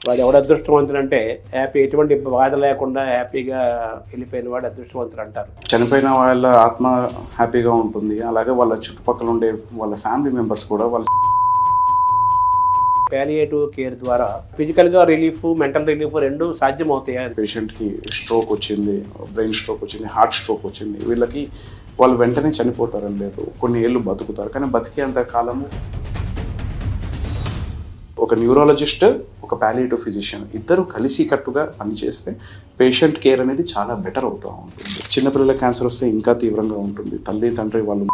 వాడు ఎవడు అదృష్టవంతుడు అంటే హ్యాపీ, ఎటువంటి బాధ లేకుండా హ్యాపీగా వెళ్ళిపోయిన వాడు అదృష్టవంతుడు అంటారు. చనిపోయిన వాళ్ళ ఆత్మ హ్యాపీగా ఉంటుంది, అలాగే వాళ్ళ చుట్టుపక్కల ఉండే వాళ్ళ ఫ్యామిలీ మెంబర్స్ కూడా వాళ్ళ పాలియేటివ్ కేర్ ద్వారా ఫిజికల్గా రిలీఫ్, మెంటల్ రిలీఫ్ రెండు సాధ్యమవుతాయి. పేషెంట్కి స్ట్రోక్ వచ్చింది, బ్రెయిన్ స్ట్రోక్ వచ్చింది, హార్ట్ స్ట్రోక్ వచ్చింది, వీళ్ళకి వాళ్ళు వెంటనే చనిపోతారని లేదు, కొన్ని ఏళ్ళు బతుకుతారు. కానీ బతికేంత కాలము ఒక న్యూరాలజిస్ట్, ఒక పాలియేటివ్ ఫిజిషియన్ ఇద్దరు కలిసి కట్టుగా పనిచేస్తే పేషెంట్ కేర్ అనేది చాలా బెటర్ అవుతూ ఉంటుంది. చిన్నపిల్లల క్యాన్సర్ వస్తే ఇంకా తీవ్రంగా ఉంటుంది. తల్లి తండ్రి వాళ్ళు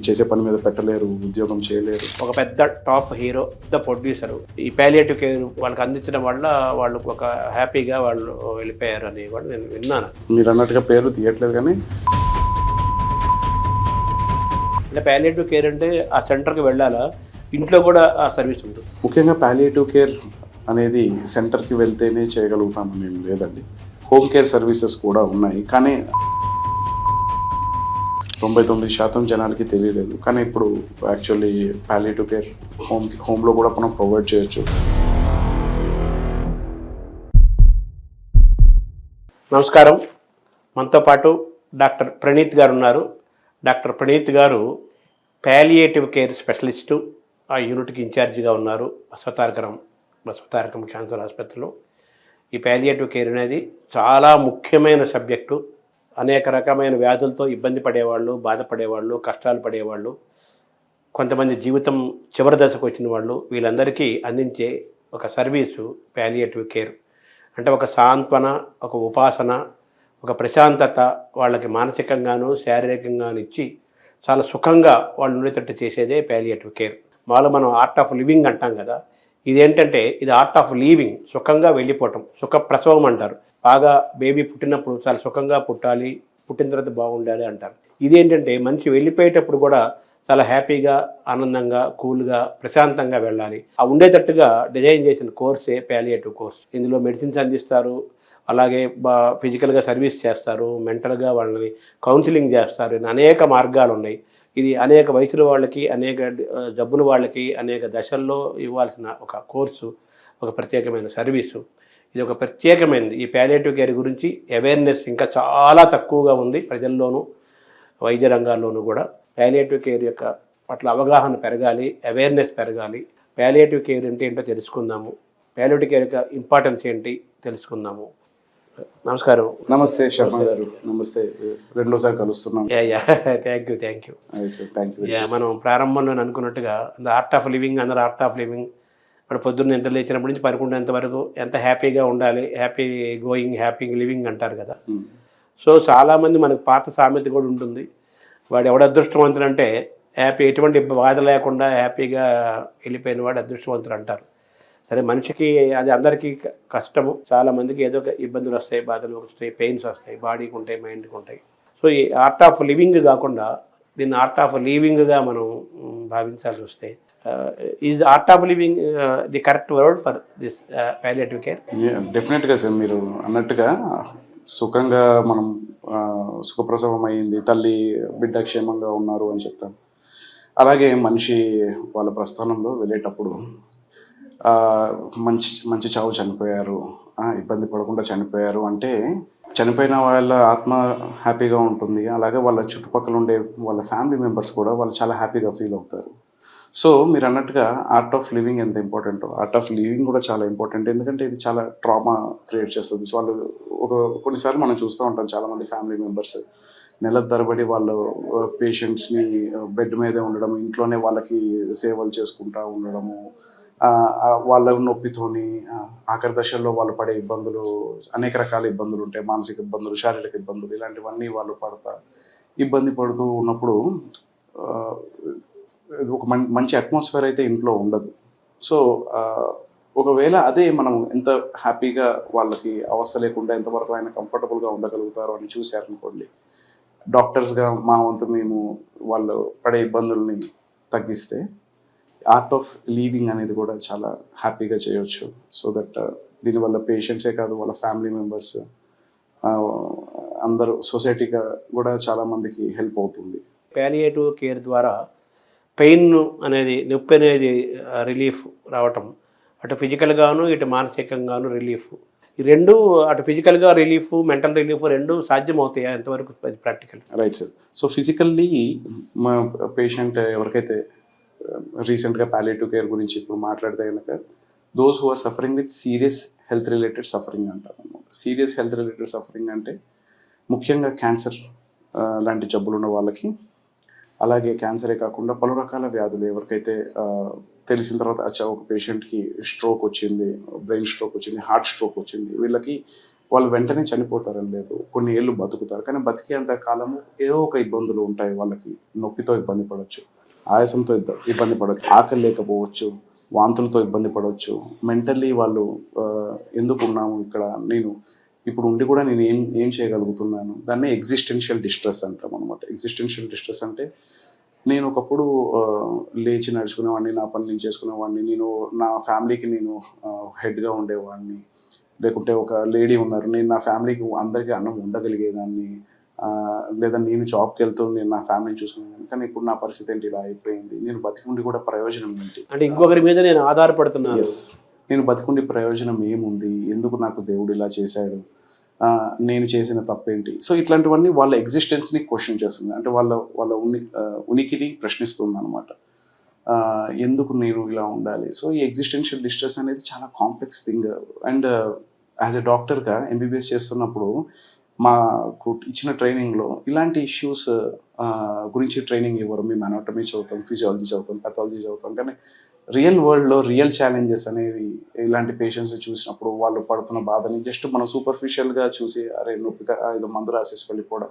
చేసే పని మీద పెట్టలేరు, ఉద్యోగం చేయలేరు. ఒక పెద్ద టాప్ హీరో, పెద్ద ప్రొడ్యూసరు ఈ పాలియేటివ్ కేర్ వాళ్ళకి అందించడం వల్ల వాళ్ళు ఒక హ్యాపీగా వాళ్ళు వెళ్ళిపోయారు అని కూడా నేను విన్నాను. మీరు అన్నట్టుగా పేరు తీయట్లేదు, కానీ అంటే పాలియేటివ్ కేర్ అంటే ఆ సెంటర్కి వెళ్ళాలా, ఇంట్లో కూడా ఆ సర్వీస్ ఉంటుంది? ముఖ్యంగా పాలియేటివ్ కేర్ అనేది సెంటర్కి వెళ్తేనే చేయగలుగుతామని ఏం లేదండి. హోమ్ కేర్ సర్వీసెస్ కూడా ఉన్నాయి, కానీ 99% జనాలకి తెలియలేదు. కానీ ఇప్పుడు యాక్చువల్లీ పాలియేటివ్ కేర్ హోమ్లో కూడా మనం ప్రొవైడ్ చేయొచ్చు. నమస్కారం, మనతో పాటు డాక్టర్ ప్రణీత్ గారు ఉన్నారు. డాక్టర్ ప్రణీత్ గారు పాలియేటివ్ కేర్ స్పెషలిస్టు, ఆ యూనిట్కి ఇన్ఛార్జిగా ఉన్నారు బసవతారకం క్యాన్సర్ ఆసుపత్రిలో. ఈ పాలియేటివ్ కేర్ అనేది చాలా ముఖ్యమైన సబ్జెక్టు. అనేక రకమైన వ్యాధులతో ఇబ్బంది పడేవాళ్ళు, బాధపడేవాళ్ళు, కష్టాలు పడేవాళ్ళు, కొంతమంది జీవితం చివరి దశకు వచ్చిన వాళ్ళు, వీళ్ళందరికీ అందించే ఒక సర్వీసు పాలియేటివ్ కేర్. అంటే ఒక సాంత్వన, ఒక ఉపాసన, ఒక ప్రశాంతత వాళ్ళకి మానసికంగాను శారీరకంగాను ఇచ్చి చాలా సుఖంగా వాళ్ళు ఉండేటట్టు చేసేదే పాలియేటివ్ కేర్. మాలో మనం ఆర్ట్ ఆఫ్ లివింగ్ అంటాం కదా, ఇదేంటంటే ఇది ఆర్ట్ ఆఫ్ లీవింగ్, సుఖంగా వెళ్ళిపోవటం, సుఖ ప్రసవం అంటారు. బాగా బేబీ పుట్టినప్పుడు చాలా సుఖంగా పుట్టాలి, పుట్టిన తర్వాత బాగుండాలి అంటారు. ఇదేంటంటే మనిషి వెళ్ళిపోయేటప్పుడు కూడా చాలా హ్యాపీగా, ఆనందంగా, కూల్గా, ప్రశాంతంగా వెళ్ళాలి. ఆ ఉండేటట్టుగా డిజైన్ చేసిన కోర్సే పాలియేటివ్ కోర్స్. ఇందులో మెడిసిన్స్ అందిస్తారు, అలాగే ఫిజికల్గా సర్వీస్ చేస్తారు, మెంటల్గా వాళ్ళని కౌన్సిలింగ్ చేస్తారు. అనేక మార్గాలు ఉన్నాయి. ఇది అనేక వయసుల వాళ్ళకి, అనేక జబ్బుల వాళ్ళకి, అనేక దశల్లో ఇవ్వాల్సిన ఒక కోర్సు, ఒక ప్రత్యేకమైన సర్వీసు. ఇది ఒక ప్రత్యేకమైనది. ఈ పాలియేటివ్ కేర్ గురించి అవేర్నెస్ ఇంకా చాలా తక్కువగా ఉంది ప్రజల్లోనూ, వైద్య రంగాల్లోనూ కూడా. పాలియేటివ్ కేర్ యొక్క పట్ల అవగాహన పెరగాలి, అవేర్నెస్ పెరగాలి. పాలియేటివ్ కేర్ అంటే ఏంటో తెలుసుకుందాము, పాలియేటివ్ కేర్ యొక్క ఇంపార్టెన్స్ ఏంటి తెలుసుకుందాము. నమస్కారం. నమస్తే శర్మ గారు. నమస్తే, రెండోసారి కలుస్తున్నాం. Thank you. మనం ప్రారంభంలో అనుకున్నట్టుగా ఆర్ట్ ఆఫ్ లివింగ్, అందరూ ఆర్ట్ ఆఫ్ లివింగ్. ఇప్పుడు పొద్దున్న ఎంత లేచినప్పటి నుంచి పడుకునేంత వరకు ఎంత హ్యాపీగా ఉండాలి, హ్యాపీ గోయింగ్, హ్యాపీ లివింగ్ అంటారు కదా. సో చాలామంది మనకు పాత సామెత కూడా ఉంటుంది, వాడు ఎవడు అదృష్టవంతుడు అంటే హ్యాపీ, ఎటువంటి బాధ లేకుండా హ్యాపీగా వెళ్ళిపోయిన వాడు అదృష్టవంతుడు అంటారు. సరే, మనిషికి అది అందరికీ కష్టము. చాలామందికి ఏదో ఒక ఇబ్బందులు వస్తాయి, బాధలు వస్తాయి, పెయిన్స్ వస్తాయి, బాడీకి ఉంటాయి, మైండ్కి ఉంటాయి. సో ఈ ఆర్ట్ ఆఫ్ లివింగ్ కాకుండా దీన్ని ఆర్ట్ ఆఫ్ లీవింగ్గా మనం భావించాల్సి వస్తే, is art of living the correct word for this palliative care? డెఫినెట్గా సార్, మీరు అన్నట్టుగా సుఖంగా మనం సుఖప్రసవం అయింది, తల్లి బిడ్డ క్షేమంగా ఉన్నారు అని చెప్తాం. అలాగే మనిషి వాళ్ళ ప్రస్థానంలో వెళ్ళేటప్పుడు మంచి చావు చనిపోయారు, ఇబ్బంది పడకుండా చనిపోయారు అంటే చనిపోయిన వాళ్ళ ఆత్మ హ్యాపీగా ఉంటుంది, అలాగే వాళ్ళ చుట్టుపక్కల ఉండే వాళ్ళ ఫ్యామిలీ మెంబర్స్ కూడా వాళ్ళు చాలా హ్యాపీగా ఫీల్ అవుతారు. సో మీరు అన్నట్టుగా ఆర్ట్ ఆఫ్ లివింగ్ ఎంత ఇంపార్టెంటో, ఆర్ట్ ఆఫ్ లివింగ్ కూడా చాలా ఇంపార్టెంట్. ఎందుకంటే ఇది చాలా ట్రామా క్రియేట్ చేస్తుంది. వాళ్ళు కొన్నిసార్లు మనం చూస్తూ ఉంటాం, చాలామంది ఫ్యామిలీ మెంబర్స్ నెల తరబడి వాళ్ళు పేషెంట్స్ని బెడ్ మీదే ఉండడం, ఇంట్లోనే వాళ్ళకి సేవలు చేసుకుంటూ ఉండడము, వాళ్ళ నొప్పితోని ఆఖరి దశల్లో వాళ్ళు పడే ఇబ్బందులు, అనేక రకాల ఇబ్బందులు ఉంటాయి, మానసిక ఇబ్బందులు, శారీరక ఇబ్బందులు, ఇలాంటివన్నీ వాళ్ళు ఇబ్బంది పడుతూ ఉన్నప్పుడు ఒక మంచి అట్మాస్ఫియర్ అయితే ఇంట్లో ఉండదు. సో ఒకవేళ అదే మనం ఎంత హ్యాపీగా వాళ్ళకి అవస్థ లేకుండా ఎంతవరకు ఆయన కంఫర్టబుల్గా ఉండగలుగుతారో అని చూశారనుకోండి, డాక్టర్స్గా మా వంతు మేము వాళ్ళు పడే ఇబ్బందుల్ని తగ్గిస్తే ఆర్ట్ ఆఫ్ లీవింగ్ అనేది కూడా చాలా హ్యాపీగా చేయొచ్చు. సో దట్ దీనివల్ల పేషెంట్సే కాదు, వాళ్ళ ఫ్యామిలీ మెంబర్స్, అందరూ, సొసైటీగా కూడా చాలామందికి హెల్ప్ అవుతుంది. పాలియేటివ్ కేర్ ద్వారా పెయిన్ అనేది, నొప్పి అనేది రిలీఫ్ రావటం, అటు ఫిజికల్గాను ఇటు మానసికంగాను రిలీఫ్. ఈ రెండు, అటు ఫిజికల్గా రిలీఫ్, మెంటల్ రిలీఫ్ రెండు సాధ్యమవుతాయా ఎంతవరకు practical? Right sir. So physically మా పేషెంట్ ఎవరికైతే రీసెంట్గా పాలియేటివ్ కేర్ గురించి ఇప్పుడు మాట్లాడితే కనుక those who are suffering with serious health related suffering అంటారు అనమాట. సీరియస్ హెల్త్ రిలేటెడ్ సఫరింగ్ అంటే ముఖ్యంగా క్యాన్సర్ లాంటి జబ్బులు ఉన్న వాళ్ళకి, అలాగే క్యాన్సరే కాకుండా పలు రకాల వ్యాధులు ఎవరికైతే తెలిసిన తర్వాత ఒక పేషెంట్కి స్ట్రోక్ వచ్చింది, బ్రెయిన్ స్ట్రోక్ వచ్చింది, హార్ట్ స్ట్రోక్ వచ్చింది, వీళ్ళకి వాళ్ళు వెంటనే చనిపోతారని లేదు, కొన్ని ఏళ్ళు బతుకుతారు. కానీ బతికేంత కాలము ఏదో ఒక ఇబ్బందులు ఉంటాయి. వాళ్ళకి నొప్పితో ఇబ్బంది పడవచ్చు, ఆయాసంతో ఇబ్బంది పడవచ్చు, ఆకలి లేకపోవచ్చు, వాంతులతో ఇబ్బంది పడవచ్చు. మెంటల్లీ వాళ్ళు ఎందుకు ఉన్నాము ఇక్కడ, నేను ఇప్పుడు ఉండి కూడా నేను ఏం చేయగలుగుతున్నాను, దాన్ని ఎగ్జిస్టెన్షియల్ డిస్ట్రెస్ అంటాం అనమాట. ఎగ్జిస్టెన్షియల్ డిస్ట్రెస్ అంటే నేను ఒకప్పుడు లేచి నడుచుకునేవాడిని, నా పని నేను చేసుకునేవాడిని, నేను నా ఫ్యామిలీకి నేను హెడ్గా ఉండేవాడిని, లేకుంటే ఒక లేడీ ఉన్నారు, నేను నా ఫ్యామిలీకి అందరికీ అన్నం ఉండగలిగేదాన్ని, లేదా నేను జాబ్కి వెళ్తూ నేను నా ఫ్యామిలీని చూసుకునేదాన్ని. కానీ ఇప్పుడు నా పరిస్థితి ఏంటి, ఇలా అయిపోయింది, నేను బతికుండి కూడా ప్రయోజనం ఏంటి, అంటే ఇంకొకరి మీద నేను ఆధారపడుతున్నాను. ఎస్, నేను బతికుండి ప్రయోజనం ఏముంది, ఎందుకు నాకు దేవుడు ఇలా చేశాడు, నేను చేసిన తప్పేంటి. సో ఇట్లాంటివన్నీ వాళ్ళ ఎగ్జిస్టెన్స్ని క్వశ్చన్ చేస్తుంది, అంటే వాళ్ళ ఉనికిని ప్రశ్నిస్తుంది అనమాట. ఎందుకు నేను ఇలా ఉండాలి. సో ఈ ఎగ్జిస్టెన్షియల్ డిస్ట్రెస్ అనేది చాలా complex thing. And as a డాక్టర్గా ఎంబీబీఎస్ చేస్తున్నప్పుడు మాకు ఇచ్చిన ట్రైనింగ్లో ఇలాంటి ఇష్యూస్ గురించి ట్రైనింగ్ ఇవ్వరు. మేము అనాటమీ చదువుతాం, ఫిజియాలజీ చదువుతాం, పెథాలజీ చదువుతాం, కానీ రియల్ వరల్డ్లో రియల్ ఛాలెంజెస్ అనేవి ఇలాంటి పేషెంట్స్ చూసినప్పుడు వాళ్ళు పడుతున్న బాధని జస్ట్ మనం సూపర్ఫిషియల్గా చూసి అరే నొప్పిగా ఏదో మందు రాసేసి వెళ్ళిపోవడం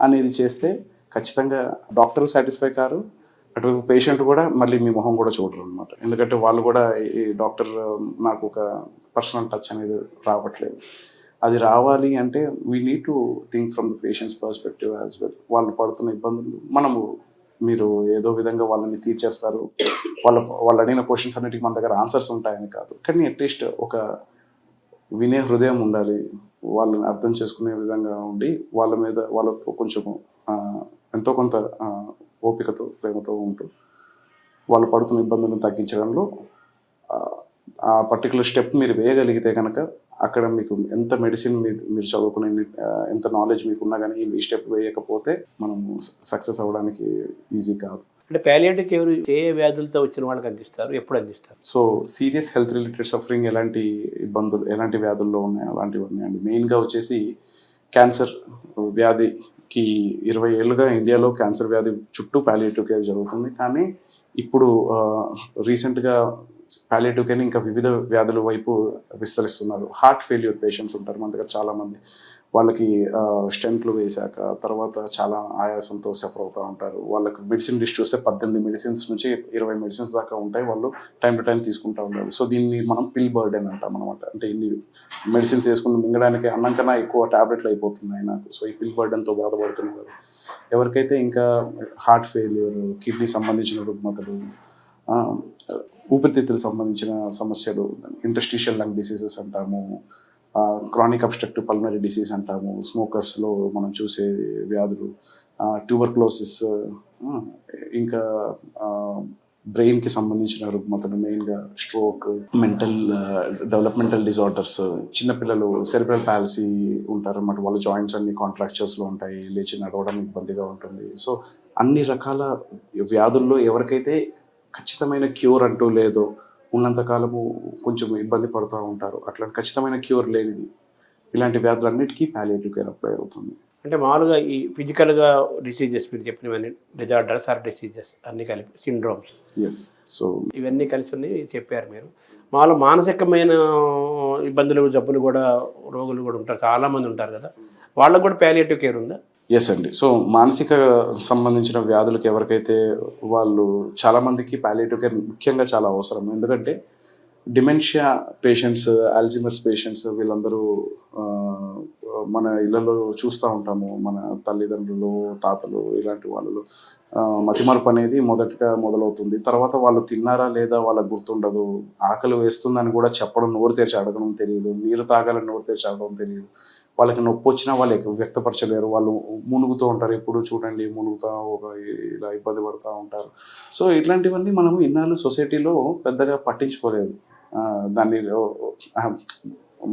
అనేది చేస్తే ఖచ్చితంగా డాక్టర్ సాటిస్ఫై కారు, అటువైపు పేషెంట్ కూడా మళ్ళీ మీ మొహం కూడా చూడరు అనమాట. ఎందుకంటే వాళ్ళు కూడా ఈ డాక్టర్ నాకు ఒక పర్సనల్ టచ్ అనేది రావట్లేదు. అది రావాలి అంటే we need to think from the patients perspective as well. వాళ్ళు పడుతున్న ఇబ్బందులు మనము, మీరు ఏదో విధంగా వాళ్ళని తీర్చేస్తారు, వాళ్ళు అడిగిన క్వశ్చన్స్ అన్నిటికీ మన దగ్గర ఆన్సర్స్ ఉంటాయని కాదు, కానీ అట్లీస్ట్ ఒక వినే హృదయం ఉండాలి, వాళ్ళని అర్థం చేసుకునే విధంగా ఉండి వాళ్ళతో కొంచెం ఎంతో కొంత ఓపికతో ప్రేమతో ఉంటూ వాళ్ళు పడుతున్న ఇబ్బందులను తగ్గించడంలో ఆ పర్టికులర్ స్టెప్ మీరు వేయగలిగితే కనుక అక్కడ మీకు ఎంత మెడిసిన్ మీరు చదువుకునే ఎంత నాలెడ్జ్ మీకు ఉన్నా కానీ ఈ స్టెప్ వేయకపోతే మనం సక్సెస్ అవ్వడానికి ఈజీ కాదు. అంటే పాలియేటివ్ కేర్ ఏ వ్యాధులతో వచ్చిన వాళ్ళకి అందిస్తారు, ఎప్పుడు అందిస్తారు? So serious health related suffering ఎలాంటి ఇబ్బందులు, ఎలాంటి వ్యాధుల్లో ఉన్నాయి అలాంటివన్నీ అండి. మెయిన్గా వచ్చేసి క్యాన్సర్ వ్యాధికి 20 ఏళ్ళుగా ఇండియాలో క్యాన్సర్ వ్యాధి చుట్టూ పాలియేటివ్ కేర్ జరుగుతుంది. కానీ ఇప్పుడు రీసెంట్గా పాలియేటివ్ కేర్ ఇంకా వివిధ వ్యాధుల వైపు విస్తరిస్తున్నారు. హార్ట్ ఫెయిల్యూర్ పేషెంట్స్ ఉంటారు మన దగ్గర చాలామంది, వాళ్ళకి స్టెంట్లు వేశాక తర్వాత చాలా ఆయాసంతో సఫర్ అవుతూ ఉంటారు. వాళ్ళకి మెడిసిన్ లిస్ట్ చూస్తే 18 మెడిసిన్స్ నుంచి 20 మెడిసిన్స్ దాకా ఉంటాయి, వాళ్ళు టైం టు టైం తీసుకుంటూ ఉండాలి. సో దీన్ని మనం పిల్ బర్డెన్ అంటాం అనమాట. అంటే ఇన్ని మెడిసిన్స్ వేసుకుని మింగడానికి అన్నం కన్నా ఎక్కువ ట్యాబ్లెట్లు అయిపోతున్నాయి నాకు. సో ఈ పిల్ బర్డెన్తో బాధపడుతున్నారు. ఎవరికైతే ఇంకా హార్ట్ ఫెయిల్యూర్, కిడ్నీ సంబంధించిన రుగ్మతలు, ఊపిరితిత్తులకు సంబంధించిన సమస్యలు, ఇంటర్స్టిషియల్ లంగ్ డిసీజెస్ అంటాము, క్రానిక్ అబ్స్ట్రక్టివ్ పల్మనరీ డిసీజ్ అంటాము, స్మోకర్స్లో మనం చూసే వ్యాధులు, ట్యూబర్క్లోసిస్, ఇంకా బ్రెయిన్కి సంబంధించిన రుగ్మతలు, మెయిన్గా స్ట్రోక్, డెవలప్మెంటల్ డిజార్డర్స్, చిన్నపిల్లలు సెరిబ్రల్ పాలసీ ఉంటారు అన్నమాట. వాళ్ళ జాయింట్స్ అన్ని కాంట్రాక్చర్స్లో ఉంటాయి, లేచి నడవడం ఇబ్బందిగా ఉంటుంది. సో అన్ని రకాల వ్యాధుల్లో ఎవరికైతే ఖచ్చితమైన క్యూర్ అంటూ లేదో ఉన్నంతకాలము కొంచెం ఇబ్బంది పడుతూ ఉంటారు. అట్లాంటి ఖచ్చితమైన క్యూర్ లేనిది ఇలాంటి వ్యాధులన్నిటికీ పాలియేటివ్ కేర్ అప్లై అవుతుంది. అంటే మామూలుగా ఈ ఫిజికల్గా డిసీజెస్ మీరు చెప్పినవన్నీ డిజార్డర్స్ ఆర్ డిసీజెస్ అన్నీ కలిపి సిండ్రోమ్స్, ఎస్, సో ఇవన్నీ కలిసి ఉన్నాయి చెప్పారు మీరు. మామూలు మానసికమైన ఇబ్బందులు, జబ్బులు కూడా రోగులు కూడా ఉంటారు, చాలామంది ఉంటారు కదా, వాళ్ళకు కూడా పాలియేటివ్ కేర్ ఉందా? ఎస్ అండి. సో మానసిక సంబంధించిన వ్యాధులకు ఎవరికైతే వాళ్ళు చాలామందికి పాలియేటివ్ కేర్ ముఖ్యంగా చాలా అవసరం. ఎందుకంటే డిమెన్షియా పేషెంట్స్, అల్జీమర్స్ పేషెంట్స్ వీళ్ళందరూ మన ఇళ్ళలో చూస్తూ ఉంటాము. మన తల్లిదండ్రులు, తాతలు ఇలాంటి వాళ్ళు మతిమరుపు అనేది మొదలవుతుంది. తర్వాత వాళ్ళు తిన్నారా లేదా వాళ్ళకు గుర్తుండదు, ఆకలి వేస్తుందని కూడా చెప్పడం, నోరు తెరిచి అడగడం తెలియదు, నీరు తాగాలని నోరు తెరిచి అడగడం తెలియదు, వాళ్ళకి నొప్పి వచ్చినా వాళ్ళు వ్యక్తపరచలేరు, వాళ్ళు మునుగుతూ ఉంటారు, ఎప్పుడు చూడండి మునుగుతూ ఇలా ఇబ్బంది పడుతూ ఉంటారు. సో ఇట్లాంటివన్నీ మనము ఇన్నాళ్ళు సొసైటీలో పెద్దగా పట్టించుకోలేదు. దాన్ని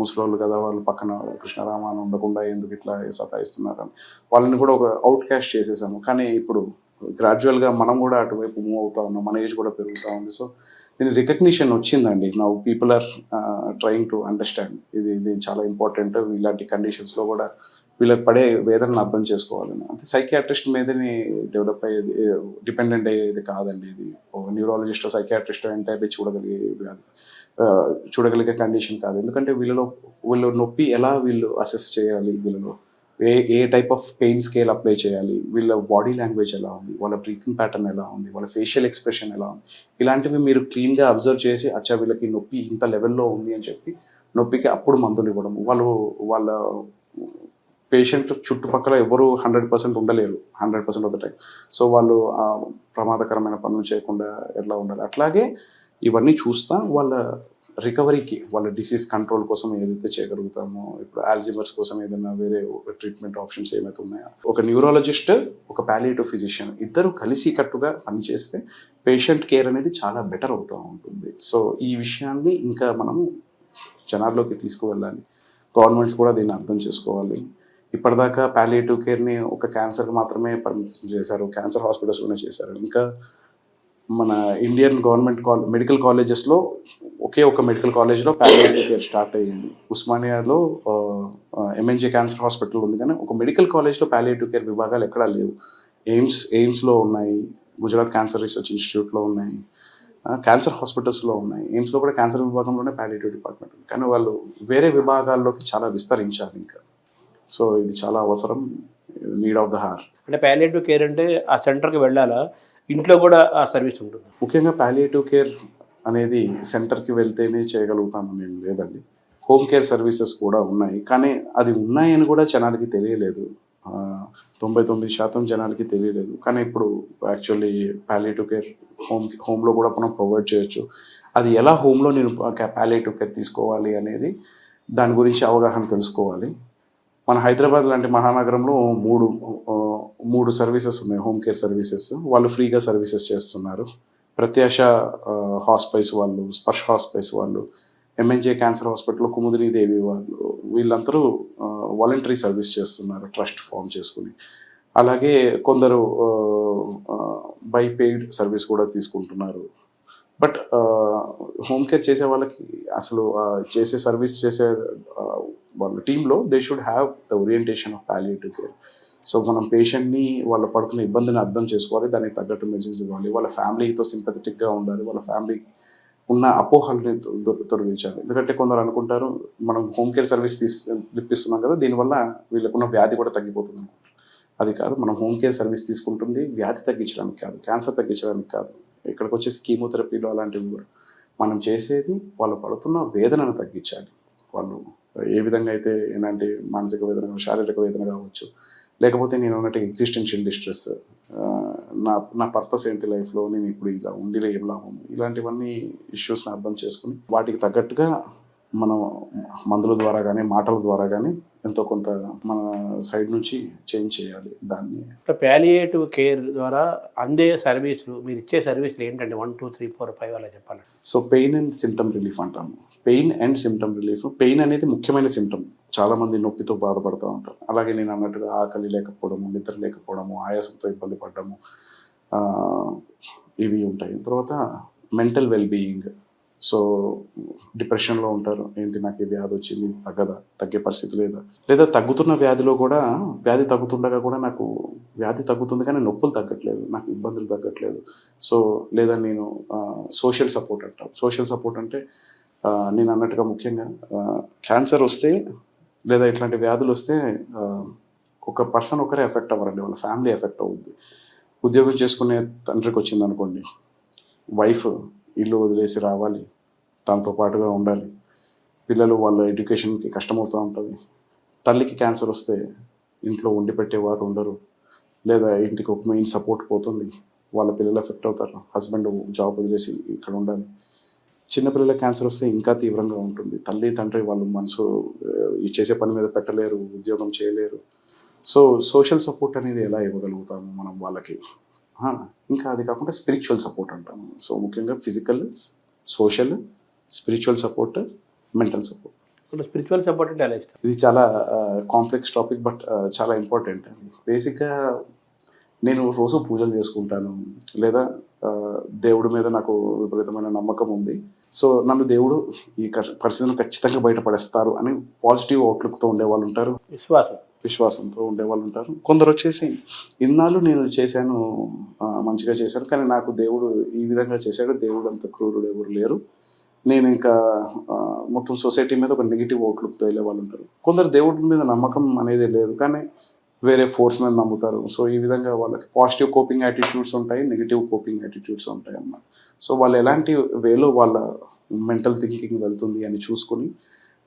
ముసలోళ్ళు కదా వాళ్ళు పక్కన కృష్ణరామ అని ఉండకుండా ఎందుకు ఇట్లా సతాయిస్తున్నారని వాళ్ళని కూడా ఒక అవుట్ క్యాస్ట్ చేసేసాము. కానీ ఇప్పుడు గ్రాడ్యువల్గా మనం కూడా అటువైపు మూవ్ అవుతా ఉన్నాం, మన ఏజ్ కూడా పెరుగుతూ ఉంది. సో దీని రికగ్నిషన్ వచ్చిందండి. Now people are trying to understand ఇది చాలా ఇంపార్టెంట్. ఇలాంటి కండిషన్స్లో కూడా వీళ్ళకి పడే వేదనను అర్థం చేసుకోవాలని. అంటే సైకియాట్రిస్ట్ మీదనే డెవలప్ అయ్యేది, డిపెండెంట్ అయ్యేది కాదండి. ఇది ఒక న్యూరాలజిస్ట్ సైకియాట్రిస్ట్ ఎంటైర్లీ చూడగలిగే కండిషన్ కాదు. ఎందుకంటే వీళ్ళు నొప్పి ఎలా వీళ్ళు అసెస్ చేయాలి, వీళ్ళలో ఏ type of pain scale apply చేయాలి, వీళ్ళ బాడీ లాంగ్వేజ్ ఎలా ఉంది, వాళ్ళ బ్రీతింగ్ ప్యాటర్న్ ఎలా ఉంది, వాళ్ళ ఫేషియల్ ఎక్స్ప్రెషన్ ఎలా ఉంది, ఇలాంటివి మీరు క్లీన్గా అబ్జర్వ్ చేసి అచ్చా వీళ్ళకి నొప్పి ఇంత లెవెల్లో ఉంది అని చెప్పి నొప్పికి అప్పుడు మందులు ఇవ్వడము. వాళ్ళ పేషెంట్ చుట్టుపక్కల ఎవరు 100% ఉండలేరు 100% ఆఫ్ ద టైం. సో వాళ్ళు ప్రమాదకరమైన పనులు చేయకుండా ఎట్లా ఉండాలి, అట్లాగే ఇవన్నీ చూస్తా వాళ్ళ రికవరీకి, వాళ్ళ డిసీజ్ కంట్రోల్ కోసం ఏదైతే చేయగలుగుతామో, ఇప్పుడు ఆల్జిమర్స్ కోసం ఏదైనా వేరే ట్రీట్మెంట్ ఆప్షన్స్ ఏమైతే ఉన్నాయో, ఒక న్యూరాలజిస్ట్ ఒక పాలియేటివ్ ఫిజిషియన్ ఇద్దరు కలిసి కట్టుగా పనిచేస్తే పేషెంట్ కేర్ అనేది చాలా బెటర్ అవుతూ ఉంటుంది. సో ఈ విషయాన్ని ఇంకా మనము జనాల్లోకి తీసుకువెళ్ళాలి. గవర్నమెంట్స్ కూడా దీన్ని అర్థం చేసుకోవాలి. ఇప్పటిదాకా పాలియేటివ్ కేర్ని ఒక క్యాన్సర్కి మాత్రమే పరిమితం చేశారు, క్యాన్సర్ హాస్పిటల్స్లోనే చేశారు. ఇంకా మన ఇండియన్ గవర్నమెంట్ మెడికల్ కాలేజెస్లో ఒకే ఒక మెడికల్ కాలేజ్లో పాలియేటివ్ కేర్ స్టార్ట్ అయ్యింది. ఉస్మానియాలో ఎంఎన్జే క్యాన్సర్ హాస్పిటల్ ఉంది, కానీ ఒక మెడికల్ కాలేజ్లో పాలియేటివ్ కేర్ విభాగాలు ఎక్కడా లేవు. ఎయిమ్స్లో ఉన్నాయి, గుజరాత్ క్యాన్సర్ రీసెర్చ్ ఇన్స్టిట్యూట్లో ఉన్నాయి, క్యాన్సర్ హాస్పిటల్స్లో ఉన్నాయి. ఎయిమ్స్లో కూడా క్యాన్సర్ విభాగంలోనే పాలియేటివ్ డిపార్ట్మెంట్ ఉంది, కానీ వాళ్ళు వేరే విభాగాల్లోకి చాలా విస్తరించాలి ఇంకా. సో ఇది చాలా అవసరం, నీడ్ ఆఫ్ ద హార్. అంటే పాలియేటివ్ కేర్ అంటే ఆ సెంటర్కి వెళ్ళాలా, ఇంట్లో కూడా ఆ సర్వీస్ ఉంటుంది? ముఖ్యంగా పాలియేటివ్ కేర్ అనేది సెంటర్కి వెళ్తేనే చేయగలుగుతామని ఏం లేదండి. హోమ్ కేర్ సర్వీసెస్ కూడా ఉన్నాయి, కానీ అది ఉన్నాయని కూడా జనాలకి తెలియలేదు. 99% జనాలకి తెలియలేదు. కానీ ఇప్పుడు యాక్చువల్లీ పాలియేటివ్ కేర్ హోమ్లో కూడా మనం ప్రొవైడ్ చేయొచ్చు. అది ఎలా హోమ్లో నేను పాలియేటివ్ కేర్ తీసుకోవాలి అనేది దాని గురించి అవగాహన తెలుసుకోవాలి. మన హైదరాబాద్ లాంటి మహానగరంలో మూడు సర్వీసెస్ ఉన్నాయి, హోమ్ కేర్ సర్వీసెస్. వాళ్ళు ఫ్రీగా సర్వీసెస్ చేస్తున్నారు. ప్రత్యాశ హాస్పైస్ వాళ్ళు, స్పర్శ్ హాస్పైస్ వాళ్ళు, ఎంఎన్జే క్యాన్సర్ హాస్పిటల్ కుముదిని దేవి వాళ్ళు, వీళ్ళందరూ వాలంటరీ సర్వీస్ చేస్తున్నారు ట్రస్ట్ ఫామ్ చేసుకుని. అలాగే కొందరు బై పెయిడ్ సర్వీస్ కూడా తీసుకుంటున్నారు. బట్ హోమ్ కేర్ చేసే వాళ్ళకి అసలు చేసే సర్వీస్ చేసే వాళ్ళ టీంలో they should have the orientation of palliative care. So మనం పేషెంట్ని వాళ్ళ పడుతున్న ఇబ్బందిని అర్థం చేసుకోవాలి, దానికి తగ్గట్టు మెడిసిన్స్ ఇవ్వాలి, వాళ్ళ ఫ్యామిలీతో సింపథెటిక్గా ఉండాలి, వాళ్ళ ఫ్యామిలీకి ఉన్న అపోహల్ని తొలగించాలి. ఎందుకంటే కొందరు అనుకుంటారు మనం హోమ్ కేర్ సర్వీస్ ఇప్పిస్తున్నాం కదా, దీనివల్ల వీళ్ళకున్న వ్యాధి కూడా తగ్గిపోతుంది. అది కాదు, మనం హోమ్ కేర్ సర్వీస్ తీసుకుంటుంది వ్యాధి తగ్గించడానికి కాదు, క్యాన్సర్ తగ్గించడానికి కాదు. ఇక్కడికి వచ్చేసి కీమోథెరపీలు అలాంటివి కూడా మనం చేసేది వాళ్ళ పడుతున్న వేదనను తగ్గించాలి. వాళ్ళు ఏ విధంగా అయితే ఎలాంటి మానసిక వేదన, శారీరక వేదన కావచ్చు, లేకపోతే నేను అన్నట్టు ఎగ్జిస్టెన్షియల్ డిస్ట్రెస్, నా పర్పస్ ఏంటి లైఫ్లో, నేను ఇప్పుడు ఇలా ఉండిలే ఏం లాభం, ఇలాంటివన్నీ ఇష్యూస్ని అర్థం చేసుకుని వాటికి తగ్గట్టుగా మనం మందుల ద్వారా కానీ మాటల ద్వారా కానీ ఎంతో కొంత మన సైడ్ నుంచి చేంజ్ చేయాలి దాన్ని. పాలియేటివ్ కేర్ ద్వారా అందే సర్వీసులు, మీరు ఇచ్చే సర్వీసులు ఏంటంటే 1, 2, 3, 4, 5 అలా చెప్పాలి. So pain and symptom relief అంటాము. Pain and symptom relief. Pain అనేది ముఖ్యమైన సిమ్టమ్. చాలామంది నొప్పితో బాధపడుతూ ఉంటారు. అలాగే నేను అన్నట్టుగా ఆకలి లేకపోవడము, నిద్ర లేకపోవడము, ఆయాసంతో ఇబ్బంది పడడము, ఇవి ఉంటాయి. తర్వాత మెంటల్ వెల్బీయింగ్. సో డిప్రెషన్లో ఉంటారు, ఏంటి నాకు ఈ వ్యాధి వచ్చింది, తగ్గే పరిస్థితి లేదా తగ్గుతున్న వ్యాధిలో కూడా వ్యాధి తగ్గుతుండగా కూడా నాకు వ్యాధి తగ్గుతుంది కానీ నొప్పులు తగ్గట్లేదు, నాకు ఇబ్బందులు తగ్గట్లేదు. సో లేదా నేను సోషల్ సపోర్ట్ అంటాం. సోషల్ సపోర్ట్ అంటే నేను అన్నట్టుగా ముఖ్యంగా క్యాన్సర్ వస్తే లేదా ఇట్లాంటి వ్యాధులు వస్తే ఒక పర్సన్ ఒకరే ఎఫెక్ట్ అవ్వరండి, వాళ్ళ ఫ్యామిలీ ఎఫెక్ట్ అవుద్ది. ఉద్యోగం చేసుకునే తండ్రికి వచ్చింది అనుకోండి, వైఫ్ ఇల్లు వదిలేసి రావాలి, తనతో పాటుగా ఉండాలి, పిల్లలు వాళ్ళ ఎడ్యుకేషన్కి కష్టమవుతూ ఉంటుంది. తల్లికి క్యాన్సర్ వస్తే ఇంట్లో వండి పెట్టేవారు ఉండరు, లేదా ఇంటికి ఒక మెయిన్ సపోర్ట్ పోతుంది, వాళ్ళ పిల్లలు ఎఫెక్ట్ అవుతారు, హస్బెండ్ జాబ్ వదిలేసి ఇక్కడ ఉండాలి. చిన్నపిల్లల క్యాన్సర్ వస్తే ఇంకా తీవ్రంగా ఉంటుంది. తల్లి తండ్రి వాళ్ళు మనసు చేసే పని మీద పెట్టలేరు, ఉద్యోగం చేయలేరు. సో సోషల్ సపోర్ట్ అనేది ఎలా ఇవ్వగలుగుతాము మనం వాళ్ళకి. ఇంకా అది కాకుండా స్పిరిచువల్ సపోర్ట్ అంటాము. సో ముఖ్యంగా physical, social, spiritual support, mental support. ఇప్పుడు స్పిరిచువల్ సపోర్ట్ అంటే ఎలా ఇస్తారు? ఇది చాలా కాంప్లెక్స్ టాపిక్, బట్ చాలా ఇంపార్టెంట్ అండి. బేసిక్గా నేను రోజు పూజలు చేసుకుంటాను, లేదా దేవుడి మీద నాకు విపరీతమైన నమ్మకం ఉంది. సో నన్ను దేవుడు ఈ పరిస్థితిని ఖచ్చితంగా బయటపడేస్తారు అని పాజిటివ్ అవుట్లుక్తో ఉండేవాళ్ళు ఉంటారు, విశ్వాసంతో ఉండేవాళ్ళు ఉంటారు. కొందరు వచ్చేసి ఇన్నాళ్ళు నేను చేశాను, మంచిగా చేశాను, కానీ నాకు దేవుడు ఈ విధంగా చేశాడు, దేవుడు అంత క్రూరుడు ఎవరు లేరు, నేను ఇంకా మొత్తం సొసైటీ మీద ఒక నెగిటివ్ అవుట్లుక్తో వెళ్ళే వాళ్ళు ఉంటారు. కొందరు దేవుడి మీద నమ్మకం అనేది లేదు, కానీ వేరే ఫోర్స్ మీద నమ్ముతారు. సో ఈ విధంగా వాళ్ళకి పాజిటివ్ కోపింగ్ యాటిట్యూడ్స్ ఉంటాయి, నెగిటివ్ కోపింగ్ యాటిట్యూడ్స్ ఉంటాయి అన్నమాట. సో వాళ్ళు ఎలాంటి వేలో వాళ్ళ మెంటల్ థింకింగ్ వెళ్తుంది అని చూసుకుని